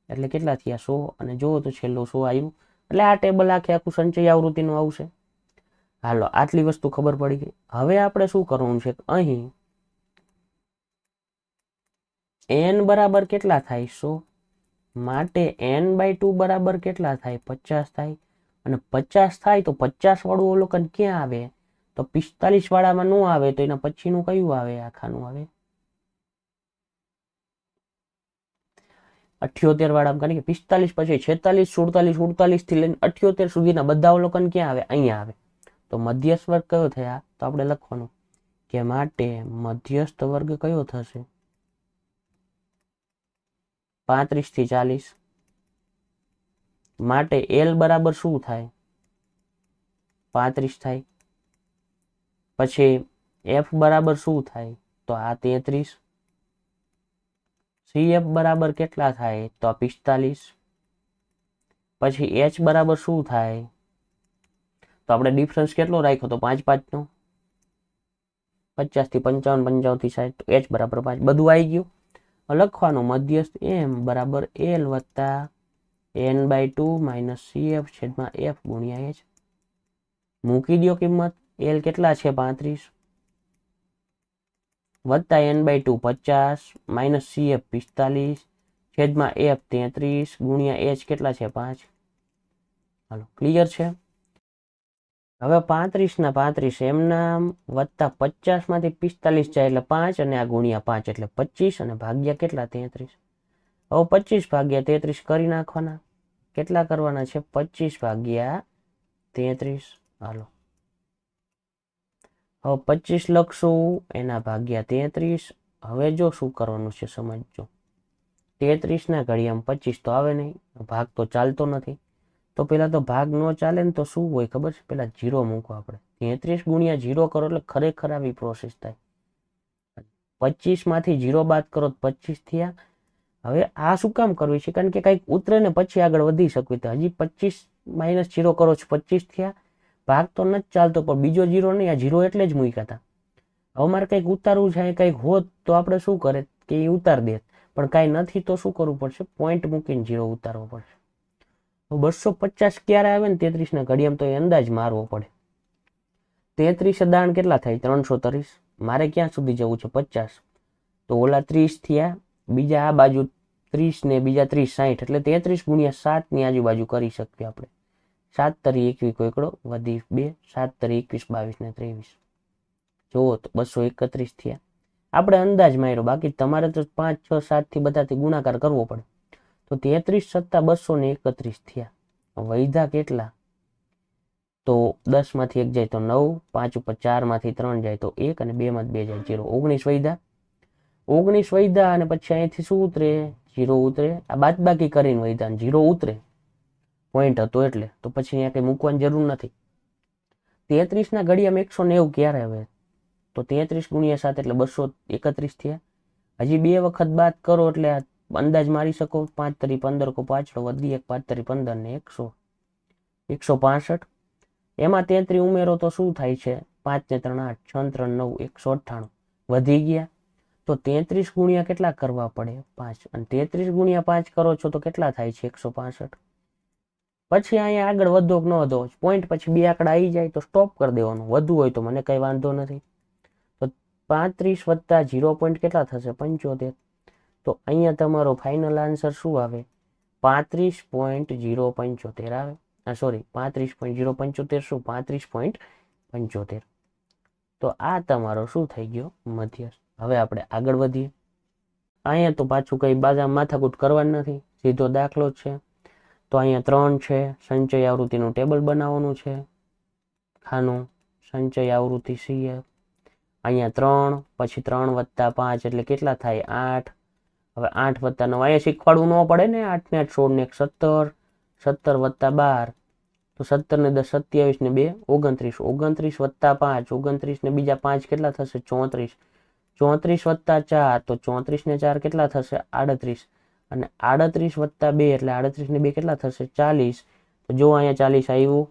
S1: એટલે કેટલા થયા? 100. અને જુઓ તો છેલ્લું 100 આવ્યું. એટલે આ ટેબલ આખું સંચય આવૃત્તિનું આવશે. હાલો, આટલી વસ્તુ ખબર પડી ગઈ. હવે આપણે શું કરવાનું છે? અહીં n બરાબર કેટલા થાય? 100. માટે n/2 બરાબર કેટલા થાય? 50 થાય. અને 50 થાય તો 50 વાળું અવલોકન ક્યાં આવે? તો 45 વાળામાં નો આવે, તો એના પછીનું કયું આવે? આખાનું આવે 78 વાળામાં. કારણ કે 45 પછી 46 47 48 થી લઈને 78 સુધીના બધા અવલોકન ક્યાં આવે? અહીંયા આવે. તો મધ્યસ્થ વર્ગ કયો થયા? તો આપણે લખવાનું કે માટે મધ્યસ્થ વર્ગ કયો થશે? 35 થી 40. માટે L બરાબર શું થાય? 35 થાય. પછી F બરાબર શું થાય? તો આ 33. CF બરાબર કેટલા થાય? તો 45. પછી H બરાબર શું થાય? તો આપણે ડિફરન્સ કેટલો રાખ્યો? તો 5 5 નો. 50 થી 55 55 થી 60. H બરાબર 5. બધું આવી ગયું. લખવાનું મધ્યસ્થ M બરાબર L વત્તા n/2 માઇનસ CF છેદમાં F ગુણ્યા H. મૂકી દો કિંમત. L કેટલા છે? 35 વત્તા n/2 50 માઇનસ CF 45 છેદમાં F 33 ગુણ્યા H કેટલા છે? 5. હાલો, ક્લિયર છે? હવે 35 ના 35 એમના વત્તા 50 માંથી 45 જાય એટલે 5 અને આ ગુણ્યા 5 એટલે 25 અને ભાગ્યા કેટલા? 33. હવે 25 ભાગ્યા 33 કરી નાખવાના. કેટલા કરવાના છે? 25 ભાગ્યા 33. હાલો, હવે 25 લખશું, એના ભાગ્યા 33. હવે જો શું કરવાનું છે સમજજો. 33 ના ઘડિયામાં 25 તો આવે નહીં, ભાગ તો ચાલતો નથી. તો પેલા તો ભાગ ન ચાલે ને તો શું હોય ખબર છે? પેલા 0 મૂકો આપણે. 33 ગુણ્યા 0 કરો એટલે ખરેખર આવી પ્રોસેસ થાય. 25 માંથી 0 બાદ કરો તો 25 થયા. હવે આ શું કામ કરવું છે? કારણ કે કંઈક ઉતરે ને પછી આગળ વધી શકવી. તો હજી 25 માઇનસ 0 કરો છો, 25 થયા. ભાગ તો નથી ચાલતો, પણ બીજો 0 નહીં, આ 0 એટલે જ મૂક્યા હતા. હવે મારે કંઈક ઉતારવું છે, કંઈક હોત તો આપણે શું કરે કે એ ઉતાર દે, પણ કાંઈ નથી તો શું કરવું પડશે? પોઈન્ટ મૂકીને 0 ઉતારવો પડશે. 250 ક્યારે આવે ને 33 ના ઘડિયામાં? તો એ અંદાજ મારવો પડે. 33 દાણ કેટલા થાય? 330. મારે ક્યાં સુધી જવું છે? 50. તો ઓલા 30 થયા, બીજા આ બાજુ 30 ને બીજા 30 60, એટલે 33 ગુણ્યા 7 ની આજુબાજુ કરી શકીએ આપણે. 7 તરી 21 કોઈકડો વધી 2, 7 તરી 21 22 ને 23. જુઓ તો 231 થયા. આપણે અંદાજ માર્યો, બાકી તમારે તો 5 6 7 થી બધાથી ગુણાકાર કરવો પડે. તો 33 + 231 થયા. વૈધા કેટલા? તો 10 માંથી 1 જાય તો 9, 5 ઉપર 4 માંથી 3 જાય તો 1 અને 2 માંથી 2 જાય 0. 19 વૈધા. 19 વૈધા અને પછી અહીંથી શું ઉતરે? 0 ઉતરે. આ બાદબાકી કરીને વૈધા 0 ઉતરે, પોઈન્ટ હતો એટલે. તો પછી અહીંયા કંઈ મૂકવાની જરૂર નથી. 33 ના ઘડિયામાં 190 ક્યારે આવે? તો 33 ગુણ્યા 7 એટલે 231 થયા. હજી 2 વખત બાદ કરો એટલે અંદાજ મારી શકો. 5 તરી 15 કો પાછળ વધી 1, 5 તરી 15 ને 100 165. એમાં 33 ઉમેરો તો શું થાય છે? 5 ને 3 8, 6 3 9, 198 વધી ગયા. તો 33 ગુણ્યા કેટલા કરવા પડે? 5. અને 33 ગુણ્યા 5 કરો છો તો કેટલા થાય છે? 165. પછી અહીંયા આગળ વધો કે ન વધો પોઈન્ટ પછી 2 આંકડા આવી જાય તો સ્ટોપ કરી દેવાનું, વધુ હોય તો મને કઈ વાંધો નથી. તો 35 વત્તા 0 પોઈન્ટ કેટલા થશે 75. તો અહીંયા તમારો ફાઇનલ આન્સર શું આવે 35.075 આવે. સોરી 35.075 શું 35.75. તો આ તમારો શું થઈ ગયો મધ્યસ્થ. હવે આપણે આગળ વધીએ. અહીંયા તો પાછું કઈ બાજા માથાકૂટ કરવાની નથી, સીધો દાખલો જ છે. તો અહીંયા 3 છે, સંચય આવૃત્તિનું ટેબલ બનાવવાનું છે, ખાનું સંચય આવૃત્તિ CF. અહીંયા 3 પછી 3 વત્તા 5 એટલે કેટલા થાય 8. હવે 8 વત્તા 9 અહીંયા શીખવાડવું ન પડે ને, 8 ને 8 16 ને 1 17, 17 વત્તા 12 તો 17 ને 10 27 ને 2 29, 29 વત્તા 5 29 ને બીજા 5 કેટલા થશે 34, 34 વત્તા 4 તો 34 ને 4 કેટલા થશે 38, અને 38 વત્તા 2 એટલે 38 ને 2 કેટલા થશે 40. તો જો અહીંયા 40 આવ્યું,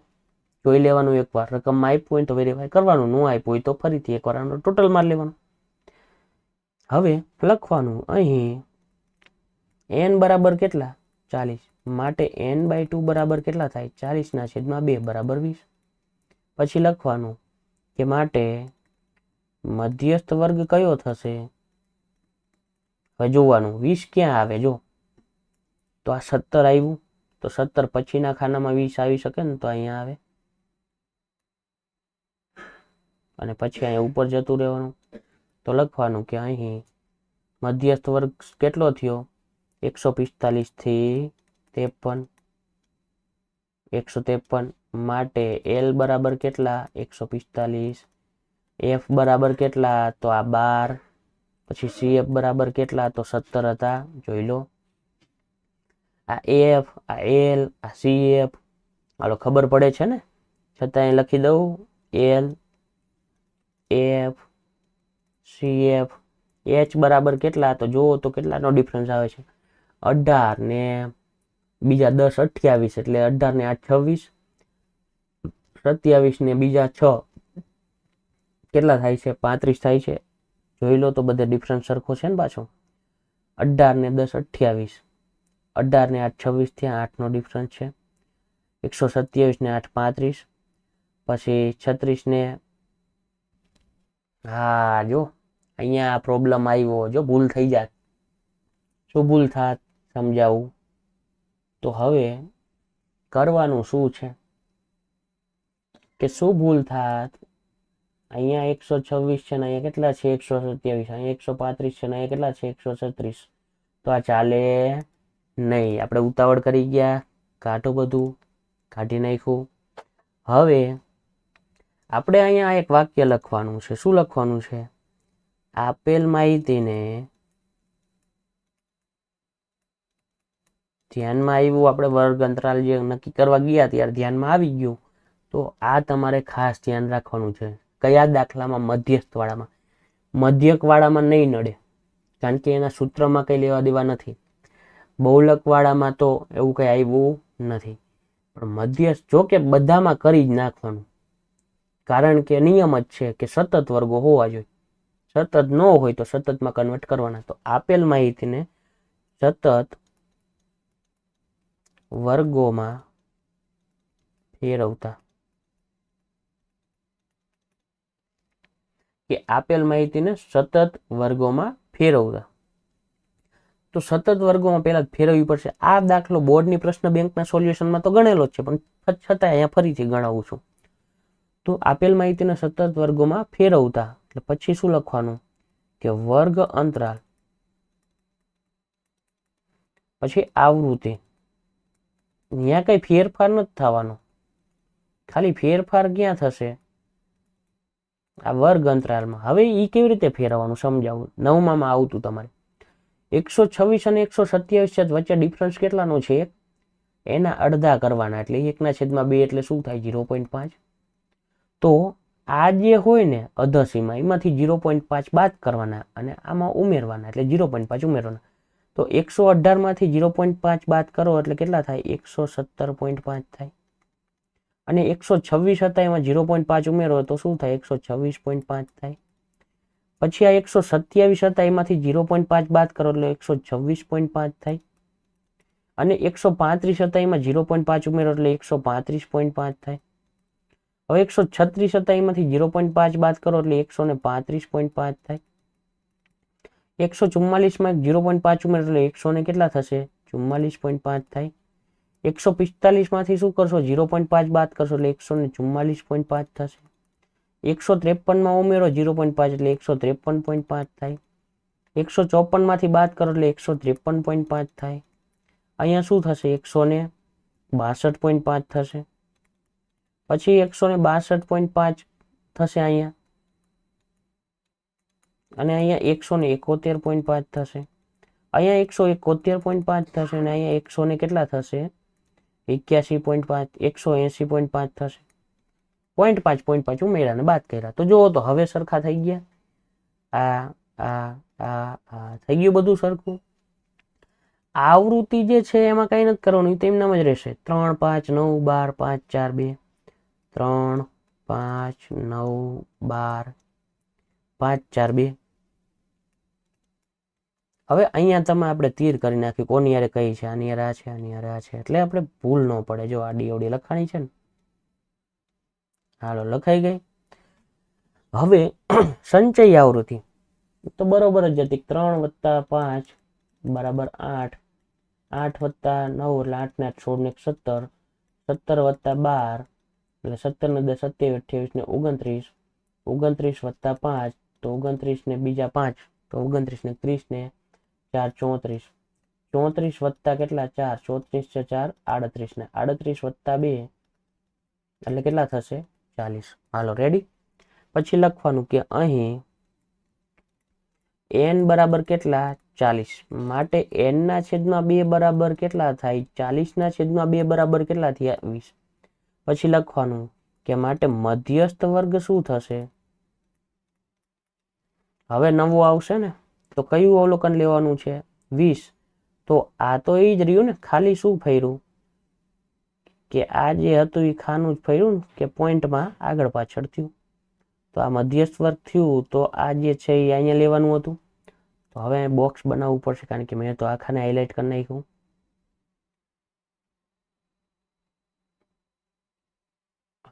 S1: જોઈ લેવાનું એકવાર, રકમમાં આપ્યું હોય તો વેરીફાઈ કરવાનું, ન આપ્યું હોય તો ફરીથી એકવાર આનો ટોટલ માર લેવાનું. હવે લખવાનું અહીં n બરાબર કેટલા 40, માટે n/2 બરાબર કેટલા થાય 40/2 બરાબર 20. પછી લખવાનું કે માટે મધ્યસ્થ વર્ગ કયો થશે. હવે જોવાનું 20 ક્યાં આવે, જો તો આ 17 આવ્યું, તો 17 પછીના ખાનામાં 20 આવી શકે ને, તો અહીંયા આવે, અને પછી અહીંયા ઉપર જતું રહેવાનું. તો લખવાનું કે અહીં મધ્યસ્થ વર્ગ કેટલો થયો 145 થી 53, 153, માટે L બરાબર કેટલા 145, F બરાબર કેટલા તો આ 12, પછી CF બરાબર કેટલા તો 17 હતા, જોઈ લો. આ F, આ L, આ CF હાલો ખબર પડે છે ને, છતાં લખી દઉં L, F, CF. H બરાબર કેટલા તો જુઓ તો કેટલાનો ડિફરન્સ આવે છે 18 ને બીજા 10 28, એટલે 18 ને 8 26, 27 ને બીજા 6 કેટલા થાય છે 35 થાય છે. જોઈ લો તો બધે ડિફરન્સ સરખો છે ને પાછો. 18 ને 10 28, 18 ને 8 26, ત્યાં 8 નો ડિફરન્સ છે. 127 ને 8 35, પછી 36 ને હા જો અહીંયા પ્રોબ્લેમ આવ્યો, જો ભૂલ થઈ જાય. શું ભૂલ થાત સમજાવું. તો હવે કરવાનું શું છે કે શું ભૂલ થાત, અહીંયા 126 છે ને અહીંયા કેટલા છે 127, અહીંયા 135 છે ને અહીંયા કેટલા છે 136, તો આ ચાલે નહીં. આપણે ઉતાવળ કરી ગયા, કાઢો બધું, કાઢી નાખ્યું. હવે આપણે અહીંયા એક વાક્ય લખવાનું છે. શું લખવાનું છે, આપેલ માહિતીને ધ્યાનમાં આવ્યું, આપણે વર્ગ અંતરાલ જે નક્કી કરવા ગયા ત્યારે ધ્યાનમાં આવી ગયું. તો આ તમારે ખાસ ધ્યાન રાખવાનું છે. કયા દાખલામાં મધ્યસ્થ વાળામાં, મધ્યક વાળામાં નહીં નડે, કારણ કે એના સૂત્રમાં કઈ લેવા દેવા નથી. બહુલક વાળામાં તો એવું કઈ આવ્યું નથી, પણ મધ્યસ્થ જો કે બધામાં કરી જ નાખવાનું, કારણ કે નિયમ જ છે કે સતત વર્ગો હોવા જોઈએ. સતત ન હોય તો સતતમાં કન્વર્ટ કરવાના. તો આપેલ માહિતીને સતત વર્ગોમાં ફેરવતા, કે આપેલ માહિતીને સતત વર્ગોમાં ફેરવતા. તો સતત વર્ગોમાં પહેલા ફેરવવી પડશે. આ દાખલો બોર્ડની પ્રશ્ન બેંકના સોલ્યુશનમાં તો ગણેલો જ છે, પણ છતાં અહીંયા ફરીથી ગણાવું છું. તો આપેલ માહિતીને સતત વર્ગોમાં ફેરવતા એટલે પછી શું લખવાનું કે વર્ગ અંતરાલ પછી આવૃત્તિ. ત્યાં કઈ ફેરફાર નથી થવાનો, ખાલી ફેરફાર ક્યાં થશે આ વર્ગ અંતરાલમાં. હવે એ કેવી રીતે ફેરવવાનું સમજાવું. 9માં આવતું તમારે 126 અને 127 છે, વચ્ચે ડિફરન્સ કેટલાનો છે 1, એના અડધા કરવાના, એટલે 1/2 એટલે શું થાય 0.5. તો આ જે હોય ને અધસીમા એમાંથી 0.5 બાદ કરવાના અને આમાં ઉમેરવાના, એટલે 0.5 ઉમેરવાના. તો 118 માંથી 0.5 બાદ કરો એટલે કેટલા થાય 117.5 થાય, અને 126 હતા એમાં 0.5 ઉમેરો તો શું થાય 126.5 થાય. પછી આ 127 હતા એમાંથી 0.5 બાદ કરો એટલે 126.5 થાય. અને 135 હતા એમાં 0.5 ઉમેરો એટલે 135.5 થાય. હવે 136 હતા એમાંથી 0.5 બાદ કરો એટલે 135.5 થાય. 144 માં 0.5 ઉમેરો એટલે 100 ને કેટલા થશે? 44.5 થાય. 145 માંથી શું કરશો? 0.5 બાદ કરશો એટલે 144.5 થશે. 153 માં ઉમેરો 0.5 એટલે 153.5 થાય. 154 માંથી બાદ કરો એટલે 153.5 થાય. અહીંયા શું થશે? 162.5 થશે. પછી 162.5 થશે અહીંયા, અને અહીંયા 171.5 થશે. અહીંયા 171.5 થશે અને અહીંયા 100 ને કેટલા થશે? 81.5, 180.5 થશે. 0.5 ઉમેર્યા ને બાદ કર્યા તો જુઓ તો હવે સરખા થઈ ગયા. થઈ ગયું બધું સરખું. આવૃત્તિ જે છે એમાં કઈ નથી કરવાનું, તેમ નામ જ રહેશે. 3, 5, 9, 12, 5, 4, 2. 3, 5, 9, 12, 5, 4, 2. હવે અહીંયા તમે આપણે તીર કરી નાખ્યું કોની યારે કઈ છે, આની યારે આ છે, આની યારે આ છે, એટલે આપણે ભૂલ ન પડે. જો આડી અવડી લખાણી છે ને, હાલો લખાઈ ગઈ. હવે સંચય આવૃત્તિ તો બરોબર જ હતી. 3 + 5 બરાબર 8, 8 + 9 એટલે 8 ને 8 16 ને 17, 17 + 12 એટલે 17 ને 10 27, 28 ને 29, 29 + 5 તો 29 ને બીજા 5 તો 29 ને 30 ને 4 34, 34 + કેટલા 4, 34 છે 4 38 ને 38 + 2 એટલે કેટલા થશે? 40. હાલો રેડી. પછી લખવાનું કે અહીં n બરાબર કેટલા? 40. માટે n ના છેદમાં 2 બરાબર કેટલા થાય? 40 ના છેદમાં 2 બરાબર કેટલા થયા? 20. પછી લખવાનું કે માટે મધ્યસ્થ વર્ગ શું થશે? હવે નવું આવશે ને, તો કયું અવલોકન લેવાનું છે? 20. તો આ તો એ જ રહ્યું ને, ખાલી શું ફર્યું કે આ જે હતું એ ખાનું જ ફર્યું ને, કે પોઈન્ટમાં આગળ પાછળ થયું. તો આ મધ્યસ્થ વર્ગ થયું તો આ જે છે એ અહીંયા લેવાનું હતું. તો હવે બોક્સ બનાવવું પડશે, કારણ કે મેં તો આખાને હાઇલાઇટ કરી નાખ્યું.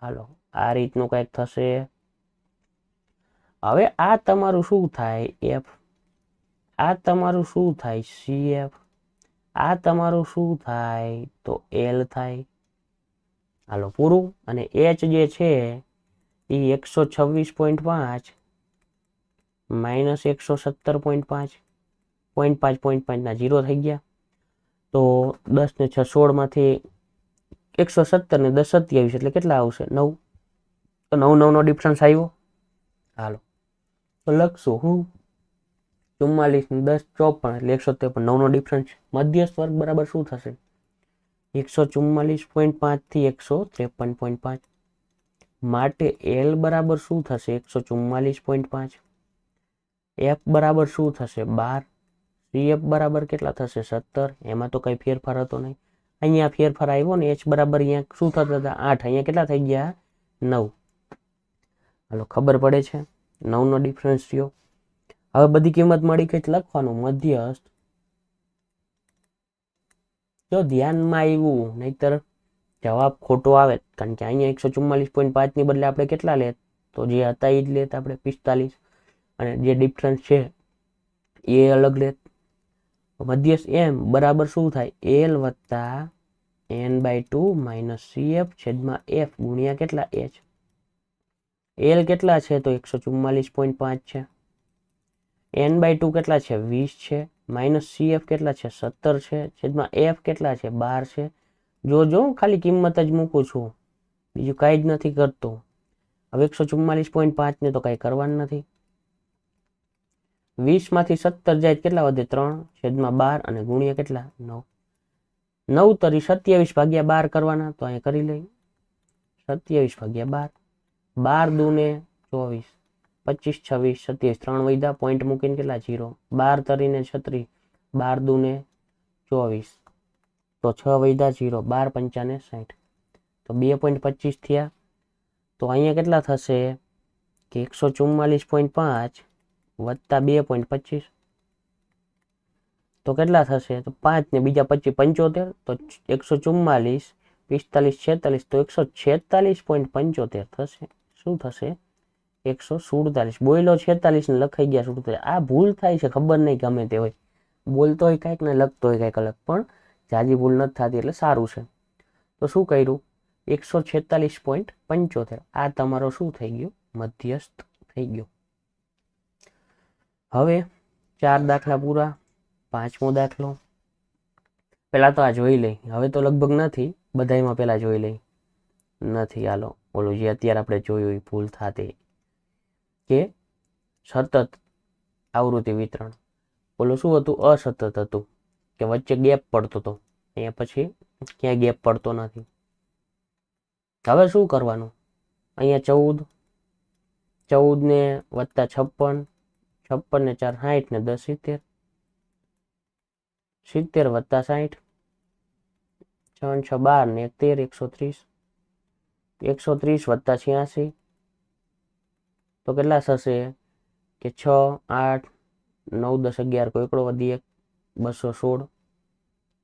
S1: હાલો આ રીતનું કંઈક થશે. હવે આ તમારું શું થાય? F. આ તમારું શું થાય? CF. આ તમારું શું થાય? તો L થાય. હાલો પૂરું. અને H જે છે એ 126.5 માઇનસ 117.5 0.5 ના 0 થઈ ગયા. તો 10 ને 6 16 માંથી 117 ને 10 27 એટલે કેટલા આવશે? 9. તો 9 9 નો ડિફરન્સ આવ્યો. હાલો તો લખશું હું 44 ને 10 54 એટલે 153, 9 નો ડિફરન્સ. મધ્યસ્થ વર્ગ બરાબર શું થશે? 144.5 થી 153.5. માટે L બરાબર શું થશે? 144.5. F બરાબર શું થશે? 12. CF બરાબર કેટલા થશે? 17. એમાં તો કઈ ફેરફાર હતો નહીં. અહીંયા ફેરફાર આવ્યો ને, H બરાબર અહીંયા શું થતા હતા? 8. અહીંયા કેટલા થઈ ગયા? 9. હાલો ખબર પડે છે? 9 નો ડિફરન્સ થયો. હવે બધી કિંમત મળી ગઈ, લખવાનું મધ્યસ્થ. જો ધ્યાનમાં આવ્યું, નહીતર જવાબ ખોટો આવે, કારણ કે અહીંયા 144.5 ની બદલે આપણે કેટલા લેત? તો જે હતા એ જ લેત આપણે 45, અને જે ડિફરન્સ છે એ અલગ લેત. મધ્યસ્થ M બરાબર શું થાય? L + n/2 માઇનસ CF છેદમાં F ગુણ્યા કેટલા? H. L કેટલા છે? તો 144.5 છે. n/2 કેટલા છે? 20 છે. માઇનસ CF કેટલા છે? 17 છે. છેદમાં F કેટલા છે? 12 છે. જો ખાલી કિંમત જ મૂકું છું, બીજું કાંઈ જ નથી કરતો. હવે 144.5 ને તો કાંઈ કરવાનું નથી. 20 માંથી 17 જાય કેટલા વધે? 3 છેદમાં 12 અને ગુણ્યા કેટલા? 9. 9 તરી 27 ભાગ્યા 12 કરવાના, તો અહીંયા કરી લઈ 27 ભાગ્યા 12. 12 દૂને 24, 25 26 27 3 વૈધા, પોઈન્ટ મૂકીને કેટલા? 0. 12 તરીને 36, 12 દૂને 24 તો 6 વૈધા 0, 12 પંચાને 60 તો 2.25 થયા. તો અહીંયા કેટલા થશે કે 144.5 વત્તા 2.25 તો કેટલા થશે? તો 5 ને બીજા 25 75, તો 144, 45 46, તો 146.75 થશે. શું થશે? 147. બોયલો 46 ને લખાઈ ગયા 47. આ ભૂલ થાય છે, ખબર નહીં, ગમે તે હોય, બોલતો હોય કાંઈક ને લખતો હોય કાંઈક અલગ, પણ જાજી ભૂલ નથી થતી એટલે સારું છે. તો શું કર્યું? 146.75. આ તમારો શું થઈ ગયો? મધ્યસ્થ થઈ ગયો. હવે 4 દાખલા પૂરા. 5મો દાખલો. પેલા તો આ જોઈ લઈ. હવે તો લગભગ નથી, બધાયમાં પેલા જોઈ લઈ. નથી, હાલો ઓલું જે અત્યારે આપણે જોયું એ ભૂલ થતી, કે સતત આવૃત્તિ વિતરણ. ઓલું શું હતું? અસતત હતું, કે વચ્ચે ગેપ પડતો હતો. અહીંયા પછી ક્યાંય ગેપ પડતો નથી. હવે શું કરવાનું? અહીંયા 14, 14 ને વત્તા 56, 56 ને 4 60 ને 10 70, 70 વત્તા 60, 6 6 12 ને 1 13, 130 વત્તા 86, તો કેટલા થશે? કે 6 8 9 10 11, કોઈ એકડો વધી 1, 216.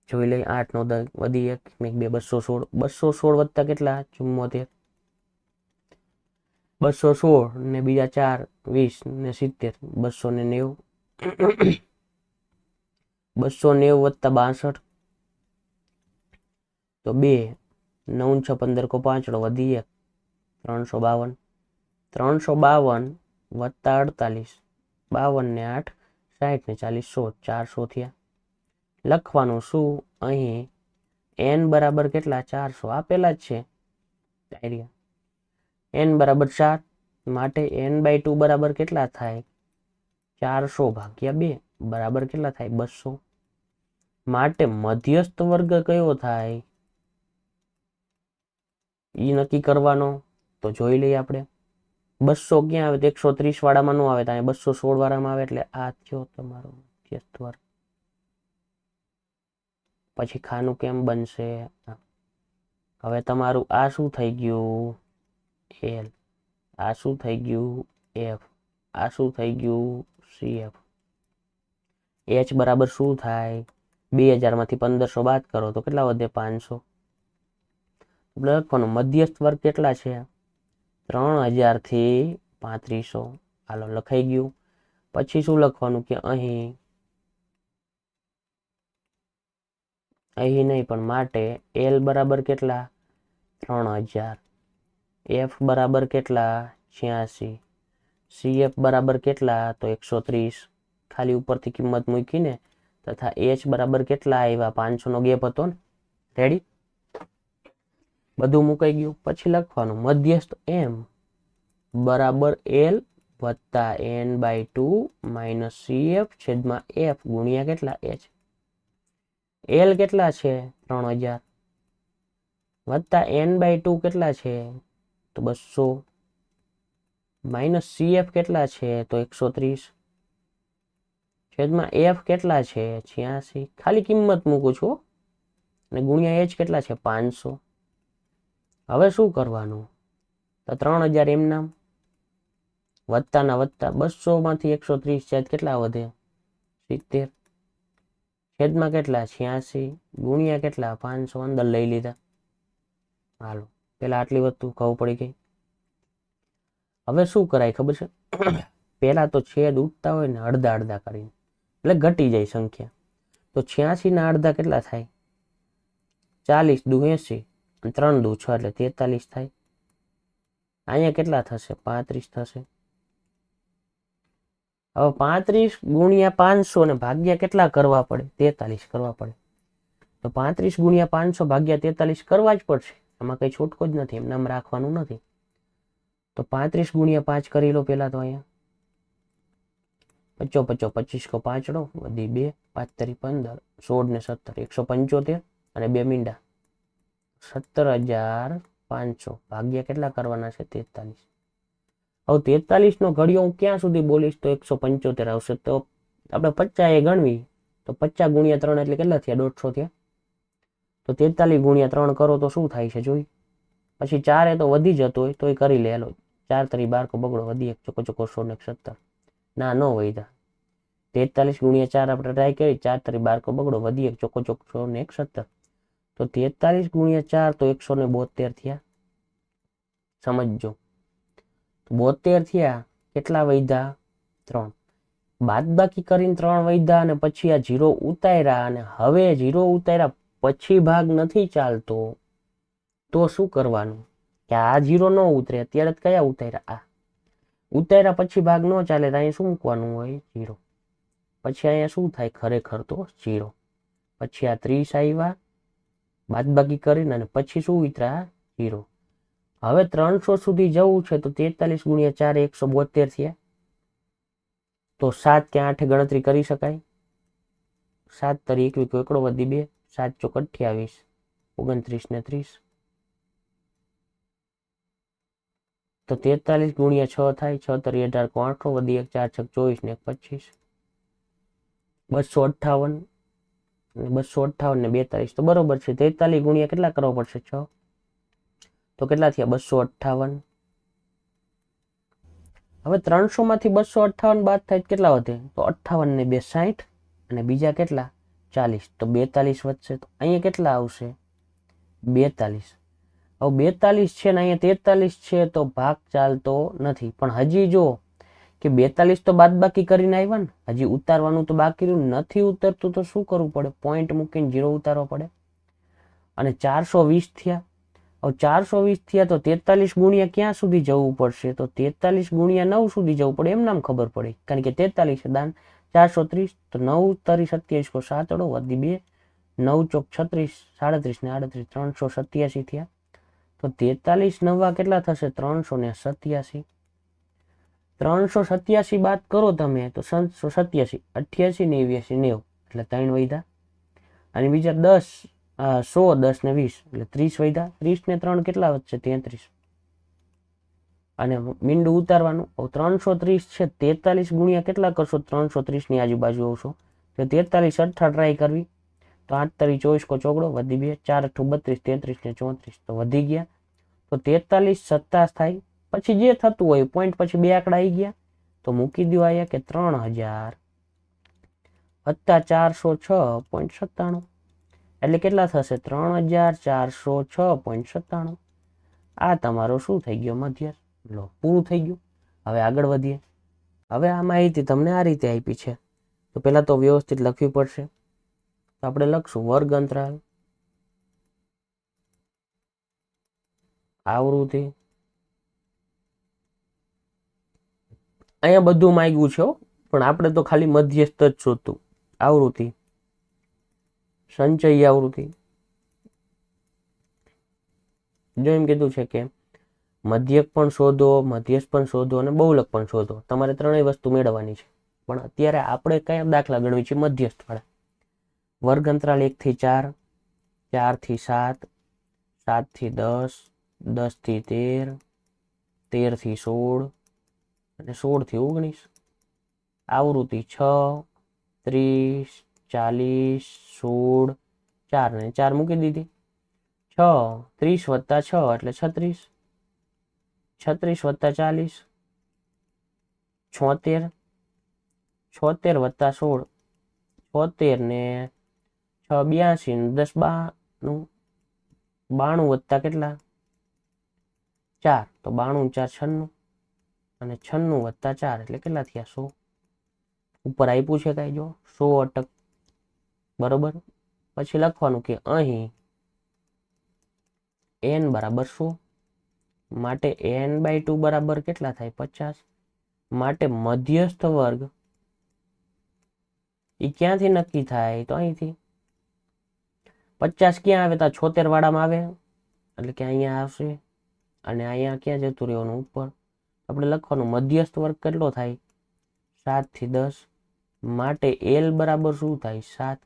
S1: જોઈ લઈ, 8 9 10 વધી 1 2 216, 216 વત્તા કેટલા? 74, 216 ને બીજા 4 20 ને 70, 290, 290 વત્તા 62, તો 2 9 6 15 કો 5 વધી 1, 352, 352 વત્તા 48, 52 ને 8 60 ને 40 400 થયા. લખવાનું શું? અહીં n બરાબર કેટલા? 400. આપેલા જ છે. n બરાબર 4, માટે n/2 બરાબર કેટલા થાય? 400 ભાગ્યા 2 બરાબર કેટલા થાય? 200. માટે મધ્યસ્થ વર્ગ કયો થાય એ નક્કી કરવાનો. તો જોઈ લઈએ આપણે. 200 ક્યાં આવે? તો 130 વાળામાં ન આવે, તો અહીંયા 216 વાળામાં આવે, એટલે આ થયો તમારો મધ્યસ્થ વર્ગ. પછી ખાનું કેમ બનશે? હવે તમારું આ શું થઈ ગયું? L. આ શું થઈ ગયું? F. આ શું થઈ ગયું? CF. H બરાબર શું થાય? 2000 માંથી 1500 બાદ કરો તો કેટલા વધે? 500. લખવાનું મધ્યસ્થ વર્ગ કેટલા છે? 3000 થી 3500. હાલો, લખાઈ ગયું. પછી શું લખવાનું? કે અહીં નહીં, પણ માટે L બરાબર કેટલા? 3000. F બરાબર કેટલા? 86. CF બરાબર કેટલા? તો 130. ખાલી ઉપરથી કિંમત મૂકીને, તથા H બરાબર કેટલા આવ્યા? 500 નો ગેપ હતો ને. રેડી? બધું મુકાઈ ગયું. પછી લખવાનું મધ્યસ્થ M બરાબર L વત્તા n/2 માઇનસ CF છેદમાં F ગુણ્યા કેટલા? H. L કેટલા છે? 3000 વત્તા n/2 કેટલા છે? તો 200 માઇનસ CF કેટલા છે? તો 130 છેદમાં F કેટલા છે? 86. ખાલી કિંમત મૂકું છું, અને ગુણ્યા H કેટલા છે? 500. હવે શું કરવાનું? તો 3000 એમ નામ, વત્તાના વત્તા 200 માંથી 130 છેદ કેટલા વધે? 70 છેદમાં કેટલા? 86 ગુણ્યા કેટલા? 500 અંદર લઈ લીધા. હાલો, પેલા આટલી વસ્તુ ખબર પડી ગઈ. હવે શું કરાય ખબર છે? પેલા તો છેદ ઉઠતા હોય ને અડધા અડધા કરીને, એટલે ઘટી જાય સંખ્યા. તો 86 ના અડધા કેટલા થાય? 40 દુ 80, 3 દુ 6 એટલે 43 થાય. અહીંયા કેટલા થશે? 35 થશે. હવે 35 ગુણ્યા 500 ને ભાગ્યા કેટલા કરવા પડે? 43 કરવા પડે. તો 35 ગુણ્યા 500 ભાગ્યા 43 કરવા જ પડશે. આમાં કઈ છૂટકો જ નથી, એમ નામ રાખવાનું નથી. તો 35 ગુણ્યા 5 કરી લો પેલા. તો અહીંયા 55 25 કો 5 વધી 2 5 તરી 15 16 ને 17 175 અને 2 મીંડા 17500 ભાગ્યા કેટલા કરવાના છે? 43. હવે 43 નો ઘડિયો હું ક્યાં સુધી બોલીશ? તો 175 આવશે. તો આપણે 50 એ ગણવી, તો 50 ગુણ્યા 3 એટલે કેટલા થયા? 150 થયા. તો 43 ગુણ્યા 3 કરો તો શું થાય છે જોઈ. પછી 4 એ તો વધી જતો હોય તોય કરી લે. 4 તરી 12 કો બગડો વધી 1 ચોકો ચોકો 16 ને 17. ના, નો વધ્યા. 43 ગુણ્યા 4 આપણે ટ્રાય કરી, 4 તરી 12 કો બગડો, વધી એક ચોખ્ખો 100 ને 17, તો 43 ગુણ્યા 4 તો 172 થયા. સમજજો, 72 થયા. કેટલા વધ્યા? 3. બાદ બાકી કરીને 3 વધ્યા અને પછી આ 0 ઉતાર્યા, અને હવે 0 ઉતાર્યા પછી ભાગ નથી ચાલતો તો શું કરવાનું? કે આ 0 ન ઉતરે, અત્યારે કયા ઉતાર્યા? આ ઉતાર્યા પછી ભાગ ન ચાલે તો અહીંયા શું મૂકવાનું હોય? 0. પછી અહીંયા શું થાય? ખરેખર તો 0. પછી આ 30 આવ્યા બાદ બાકી કરીને, અને પછી શું ઉતર્યા? 0. હવે 300 સુધી જવું છે તો 43 ગુણ્યા 4 172 થયા. તો 7 કે 8 ગણતરી કરી શકાય. 7 તરી 21 એકડો વધી 2, 7 ચોક 28, 29 ને 30. તો 43 ગુણ્યા 6 થાય, 6 તરી 18 કો 8 વધી 1, 4 છક 24 ને 25, 258 ને 258 ને 42. તો બરોબર છે. 43 ગુણ્યા કેટલા કરવા પડશે? 6. તો કેટલા થયા? 258. હવે 300 માંથી 258 બાદ થાય કેટલા વધે? તો 58 ને 2 60 અને બીજા કેટલા? 40. તો 42 વધશે. તો અહીંયા કેટલા આવશે? 42. હવે 42 છે ને અહીંયા 43 છે તો ભાગ ચાલતો નથી. પણ હજી જો કે 42 તો બાદ બાકી કરીને આવ્યા ને, હજી ઉતારવાનું તો બાકી રહ્યું નથી. ઉતરતું તો શું કરવું પડે? પોઈન્ટ મૂકીને 0 ઉતારવો પડે. અને 420 થયા. હવે 420 થયા તો 43 ગુણ્યા ક્યાં સુધી જવું પડશે? તો 43 ગુણ્યા 9 સુધી જવું પડે. એમ નામ ખબર પડે, કારણ કે 43 છે દાન. 430 તો 9 તરી 27 કો 7 વધી 2, 9 ચોક 36, 37 ને 38, 387 થયા. તો 43 નવા કેટલા થશે? 387. 387 બાદ કરો તમે તો 787, 88 ને 89, 90 એટલે 3 વધ્યા. અને બીજા 10 100 10 ને 20 એટલે 30 વધ્યા. 30 ને 3 કેટલા વધશે? 33. અને મીંડું ઉતારવાનું. 330 છે, 43 ગુણ્યા કેટલા કરશો? 330 ની આજુબાજુ આવશો તો 43 18 ટ્રાય કરવી. તો 8 તરી 24 કો ચોગડો વધી 2, 4 32 33 ને 34, તો વધી ગયા. તો 43 27 થાય. પછી જે થતું હોય પોઈન્ટ પછી 2 આંકડા આવી ગયા તો મૂકી દો આયા કે 3000 વત્તા 406.97, એટલે કેટલા થશે? 3406.97. આ તમારો શું થઈ ગયો? મધ્યસ્થ. લો, પૂરું થઈ ગયું. હવે આગળ વધીએ. હવે આ માહિતી તમને આ રીતે આપી છે, તો પહેલા તો વ્યવસ્થિત લખવી પડશે. તો આપણે લખશું વર્ગ અંતરાલ, આવૃત્તિ. અહીંયા બધું માંગ્યું છે પણ આપણે તો ખાલી મધ્યસ્થ જ શોધતું. આવૃત્તિ, સંચય આવૃત્તિ. જો એમ કીધું છે કે મધ્યક પણ શોધો, મધ્યસ્થ પણ શોધો અને બહુલક પણ શોધો. તમારે ત્રણેય વસ્તુ મેળવવાની છે. પણ અત્યારે આપણે કયા દાખલા ગણવી છે? મધ્યસ્થ વાળા. વર્ગ અંતરાલ 1 થી 4, 4 થી 7, 7 થી 10, 10 થી 13, 13 થી 16 અને 16 થી 19. આવૃત્તિ 6, 30, 40, 16, 4 ને 4 મૂકી દીધી. 6, 30 વત્તા 6 એટલે 36, 36 વત્તા 40, 76, 76 વત્તા 16, 76 ને 6 82 ને 10 92, 92 વત્તા કેટલા? 4, તો 92 4 96 અને 96 વત્તા 4 એટલે કેટલા થયા? 100. ઉપર આપ્યું છે કાંઈ? જો 100 અટક. બરોબર. પછી લખવાનું કે અહીં n બરાબર 100, માટે n/2 બરાબર કેટલા થાય? 50. માટે મધ્યસ્થ વર્ગ એ ક્યાંથી નક્કી થાય? તો અહીંથી. 50 ક્યાં આવે? તો 76 વાળામાં આવે, એટલે કે અહીંયા આવશે. અને અહીંયા ક્યાં જતું રહેવાનું? ઉપર. આપણે લખવાનું મધ્યસ્થ વર્ગ કેટલો થાય? 7 થી 10. માટે L બરાબર શું થાય? 7.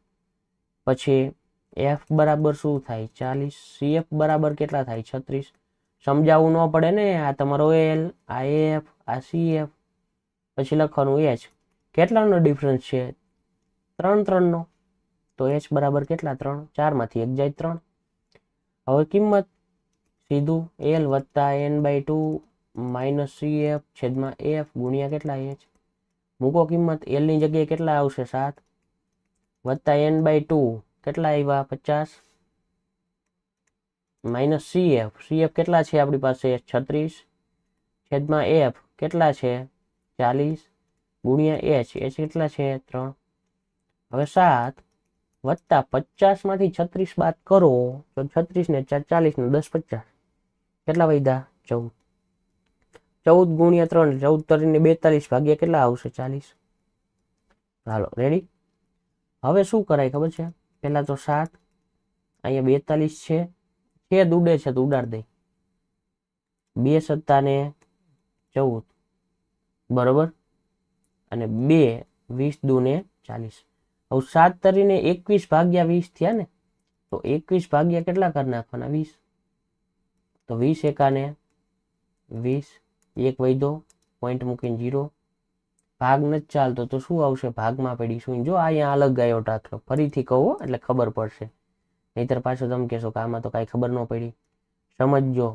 S1: પછી F બરાબર શું થાય? 40. CF બરાબર કેટલા થાય? 36. સમજાવવું ન પડે ને, આ તમારો L, આ F, આ CF. પછી લખવાનું H. કેટલાનો ડિફરન્સ છે? 3 3 નો. તો H બરાબર કેટલા? 3. 4 માંથી 1 જાય 3. હવે કિંમત સીધું L વત્તા n/2 માઇનસ CF છેદમાં F ગુણ્યા કેટલા? H. મૂકો કિંમત, એલ ની જગ્યાએ કેટલા આવશે 7 વત્તા n/2 કેટલા આવ્યા 50 માઇનસ CF કેટલા છે આપણી પાસે 36 છેદમાં F કેટલા છે 40 ગુણ્યા H કેટલા છે 3. હવે 7 વત્તા 50 માંથી 36 બાદ કરો તો 36 ને 4 40 ને 10 50 કેટલા વધ્યા 14. 14 ગુણ્યા 3 14 તરીને 42 ભાગ્યા કેટલા આવશે 40. હાલો રેડી. હવે શું કરાય ખબર છે, પેલા તો 7 અહીંયા 42 છે ઉડે છે તો ઉડાડ દે. 2 સત્તા ને 14 બરોબર અને 2 20 દુ ને 40. હવે 7 તરીને 21 ભાગ્યા 20 થયા ને, તો 21 ભાગ્યા કેટલા કરી નાખવાના 20. તો 20 એકાને 20 એક વધ્યો પોઈન્ટ મૂકીને 0. ભાગ નથી ચાલતો તો શું આવશે, ભાગમાં પડીશું. જો અહીંયા અલગ ગયો દાખલો, ફરીથી કહો એટલે ખબર પડશે, નહીતર પાછું તમે કહેશો કે આમાં તો કાંઈ ખબર ન પડી. સમજજો,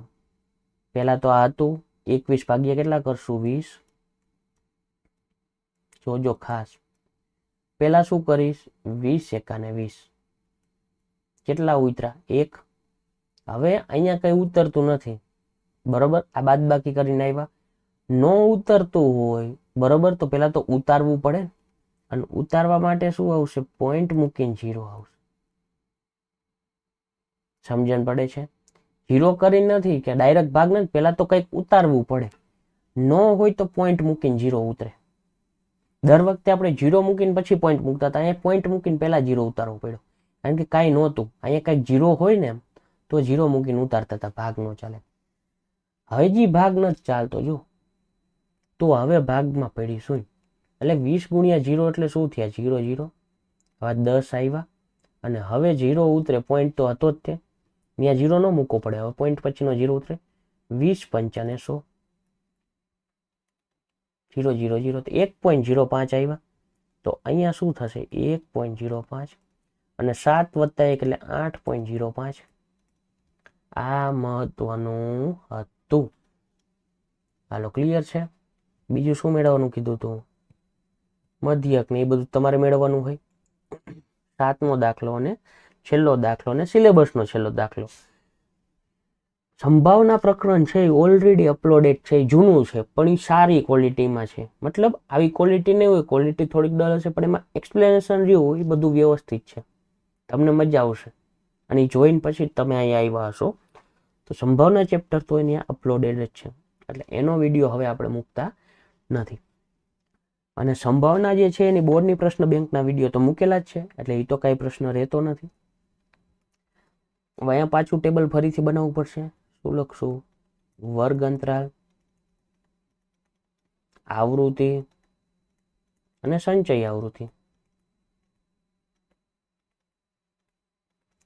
S1: પહેલા તો આ હતું 21 ભાગ્યા કેટલા કરશું 20. જોજો ખાસ, પહેલા શું કરીશ 20 એકાને 20 કેટલા ઉતરા 1. હવે અહીંયા કઈ ઉતરતું નથી બરોબર, આ બાદ બાકી કરીને આવ્યા. નો ઉતરતું હોય બરોબર તો પેલા તો ઉતારવું પડે, અને ઉતારવા માટે શું આવશે પોઈન્ટ મૂકીને 0 આવશે. સમજણ પડે છે? 0 કરી નથી કે ડાયરેક્ટ ભાગ નથી, પેલા તો કંઈક ઉતારવું પડે. નો હોય તો પોઈન્ટ મૂકીને 0 ઉતરે. દર વખતે આપણે 0 મૂકીને પછી પોઈન્ટ મૂકતા હતા, અહીંયા પોઈન્ટ મૂકીને પહેલા 0 ઉતારવું પડ્યો, કારણ કે કાંઈ નહોતું. અહીંયા કંઈક 0 હોય ને તો 0 મૂકીને ઉતારતા હતા, ભાગ નો ચાલે. હજી ભાગ નથી ચાલતો જો, તો હવે ભાગમાં પડીશું. એટલે 20 ગુણ્યા 0 એટલે શું થયા 0 0. હવે 10 આવ્યા અને હવે 0 ઉતરે, પોઈન્ટ તો હતો જ તે, ત્યાં 0 ન મૂકવો પડે. હવે પોઈન્ટ પછીનો 0 ઉતરે. 20 પંચાને 100 0 0 0 તો 1.05 આવ્યા. તો અહીંયા શું થશે 1.05 અને 7 વત્તા 1 એટલે 8.05. આ મહત્વનું હતું. હાલો ક્લિયર છે? બીજું શું મેળવવાનું કીધું તું? મધ્યક ને એ બધું તમારે મેળવવાનું હોય. 7મો દાખલો અને છેલ્લો દાખલો અને સિલેબસનો છેલ્લો દાખલો. સંભાવના પ્રકરણ છે એ ઓલરેડી અપલોડેડ છે, જૂનું છે પણ એ સારી ક્વોલિટીમાં છે. મતલબ આવી ક્વોલિટી નહીં હોય, ક્વોલિટી થોડીક ડલ હશે પણ એમાં એક્સપ્લેનેશન રહ્યું એ બધું વ્યવસ્થિત છે, તમને મજા આવશે. અને એ જોઈને પછી તમે અહીંયા આવ્યા હશો તો સંભાવના ચેપ્ટર તો અહીંયા અપલોડેડ જ છે, એટલે એનો વિડીયો હવે આપણે મૂકતા નથી. અને સંભાવના જે છે એની બોર્ડની પ્રશ્ન બેંકના વિડીયો તો મૂકેલા જ છે, એટલે એ તો કાંઈ પ્રશ્ન રહેતો નથી. હવે અહીંયા પાછું ટેબલ ફરીથી બનાવવું પડશે. શું લખશું? વર્ગ અંતરાલ, આવૃત્તિ અને સંચય આવૃત્તિ.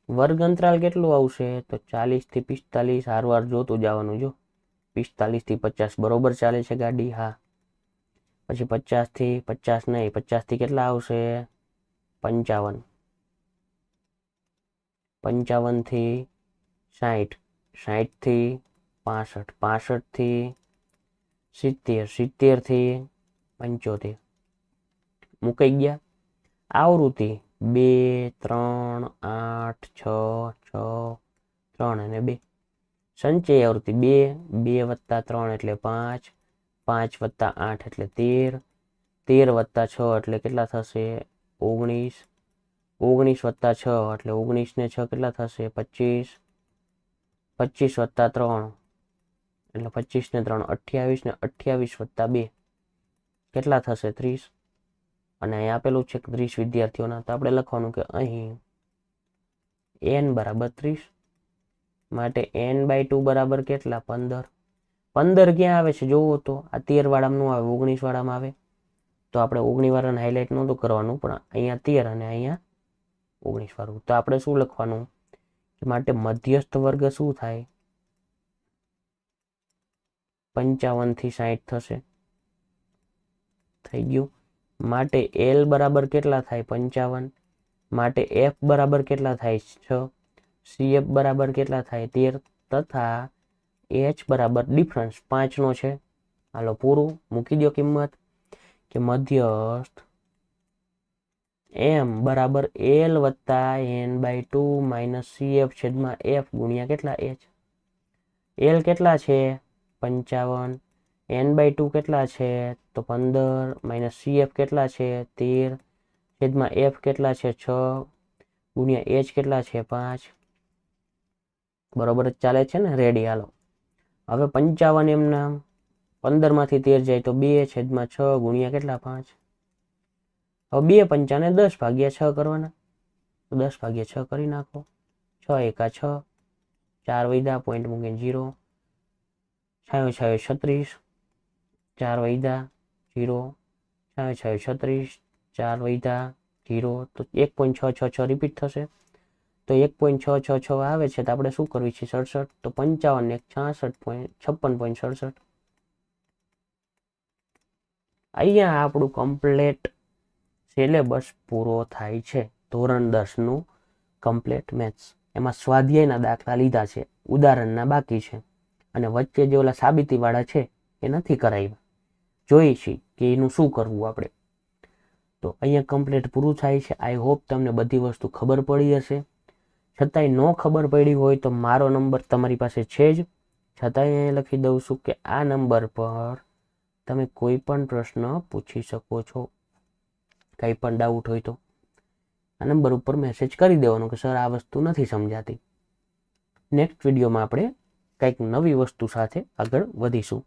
S1: વર્ગ અંતરાલ કેટલું આવશે તો 40 થી 45. હારવાર જોતું જવાનું. જો 45 થી 50 બરોબર ચાલે છે ગાડી. હા, પછી 50 થી 50 નહીં, 50 થી કેટલા આવશે 55. 55 થી 60, 60 થી 65, 65 થી 70, 70 થી 75. મુકાઈ ગયા. આવૃત્તિ 2 3 8 6 6 3 અને 2. સંચય આવૃત્તિ 2 2 વત્તા 3 એટલે 5, 5 વત્તા 8 એટલે 13, 13 વત્તા 6 એટલે કેટલા થશે 19, 19 વત્તા 6 એટલે 19 ને 6 કેટલા થશે 25, 25 વત્તા 3 એટલે 25 ને 3 28 ને 28 વત્તા 2 કેટલા થશે 30. અને અહીં આપેલું છે 30 વિદ્યાર્થીઓના, તો આપણે લખવાનું કે અહીં n બરાબર 30 માટે n/2 બરાબર કેટલા 15. 15 ક્યાં આવે છે જોવો તો આ 13 વાળામાં ન આવે, 19 વાળામાં આવે. તો આપણે 19 વાળાને હાઇલાઇટ નહોતું કરવાનું, પણ અહીંયા 13 અને અહીંયા 19 વાળું. તો આપણે શું લખવાનું કે માટે મધ્યસ્થ વર્ગ શું થાય 55 થી 60 થશે. થઈ ગયું. માટે L બરાબર કેટલા થાય 55, માટે F બરાબર કેટલા થાય 6, CF બરાબર કેટલા થાય 13 તથા H બરાબર ડિફરન્સ 5 નો છે. હાલો પૂરું મૂકી દો કિંમત. કે મધ્યસ્થ m બરાબર l વત્તા n/2 માઇનસ cf છેદમાં f ગુણ્યા કેટલા h. l કેટલા છે 55, n/2 કેટલા છે તો 15 માઇનસ cf કેટલા છે 13 છેદમાં f કેટલા છે 6 ગુણ્યા h કેટલા છે 5. બરોબર જ ચાલે છે ને? રેડી. હાલો હવે 55 એમના 15 માંથી 13 જાય તો 2 છેદમાં 6 ગુણ્યા કેટલા 5. હવે 2 પંચાને 10 ભાગ્યા 6 કરવાના, તો 10 ભાગ્યા 6 કરી નાખો. 6 એકા 6, 4 વૈધા, પોઈન્ટ મૂકીને 0, 6 36, 4 વૈધા 0, 6 36, 4 વૈધા 0, તો 1.666 રિપીટ થશે. તો 1.666 આવે છે તો આપણે શું કરવી છે 67, તો 55 ને 56.67. અહીંયા આપણું કમ્પ્લેટ સિલેબસ પૂરો થાય છે. ધોરણ 10 નું કમ્પ્લેટ મેથ્સ. એમાં સ્વાધ્યાયના દાખલા લીધા છે, ઉદાહરણના બાકી છે, અને વચ્ચે જે ઓલા સાબિતીવાળા છે એ નથી કરાવ્યા. જોઈએ છીએ કે એનું શું કરવું આપણે. તો અહીંયા કમ્પ્લેટ પૂરું થાય છે. આઈ હોપ તમને બધી વસ્તુ ખબર પડી હશે. છતાંય ન ખબર પડી હોય તો મારો નંબર તમારી પાસે છે જ, છતાંય અહીંયા લખી દઉં છું કે આ નંબર પર તમે કોઈ પણ પ્રશ્ન પૂછી શકો છો. કંઈ પણ ડાઉટ હોય તો આ નંબર ઉપર મેસેજ કરી દેવાનો કે સર આ વસ્તુ નથી સમજાતી. નેક્સ્ટ વિડીયોમાં આપણે કંઈક નવી વસ્તુ સાથે આગળ વધીશું.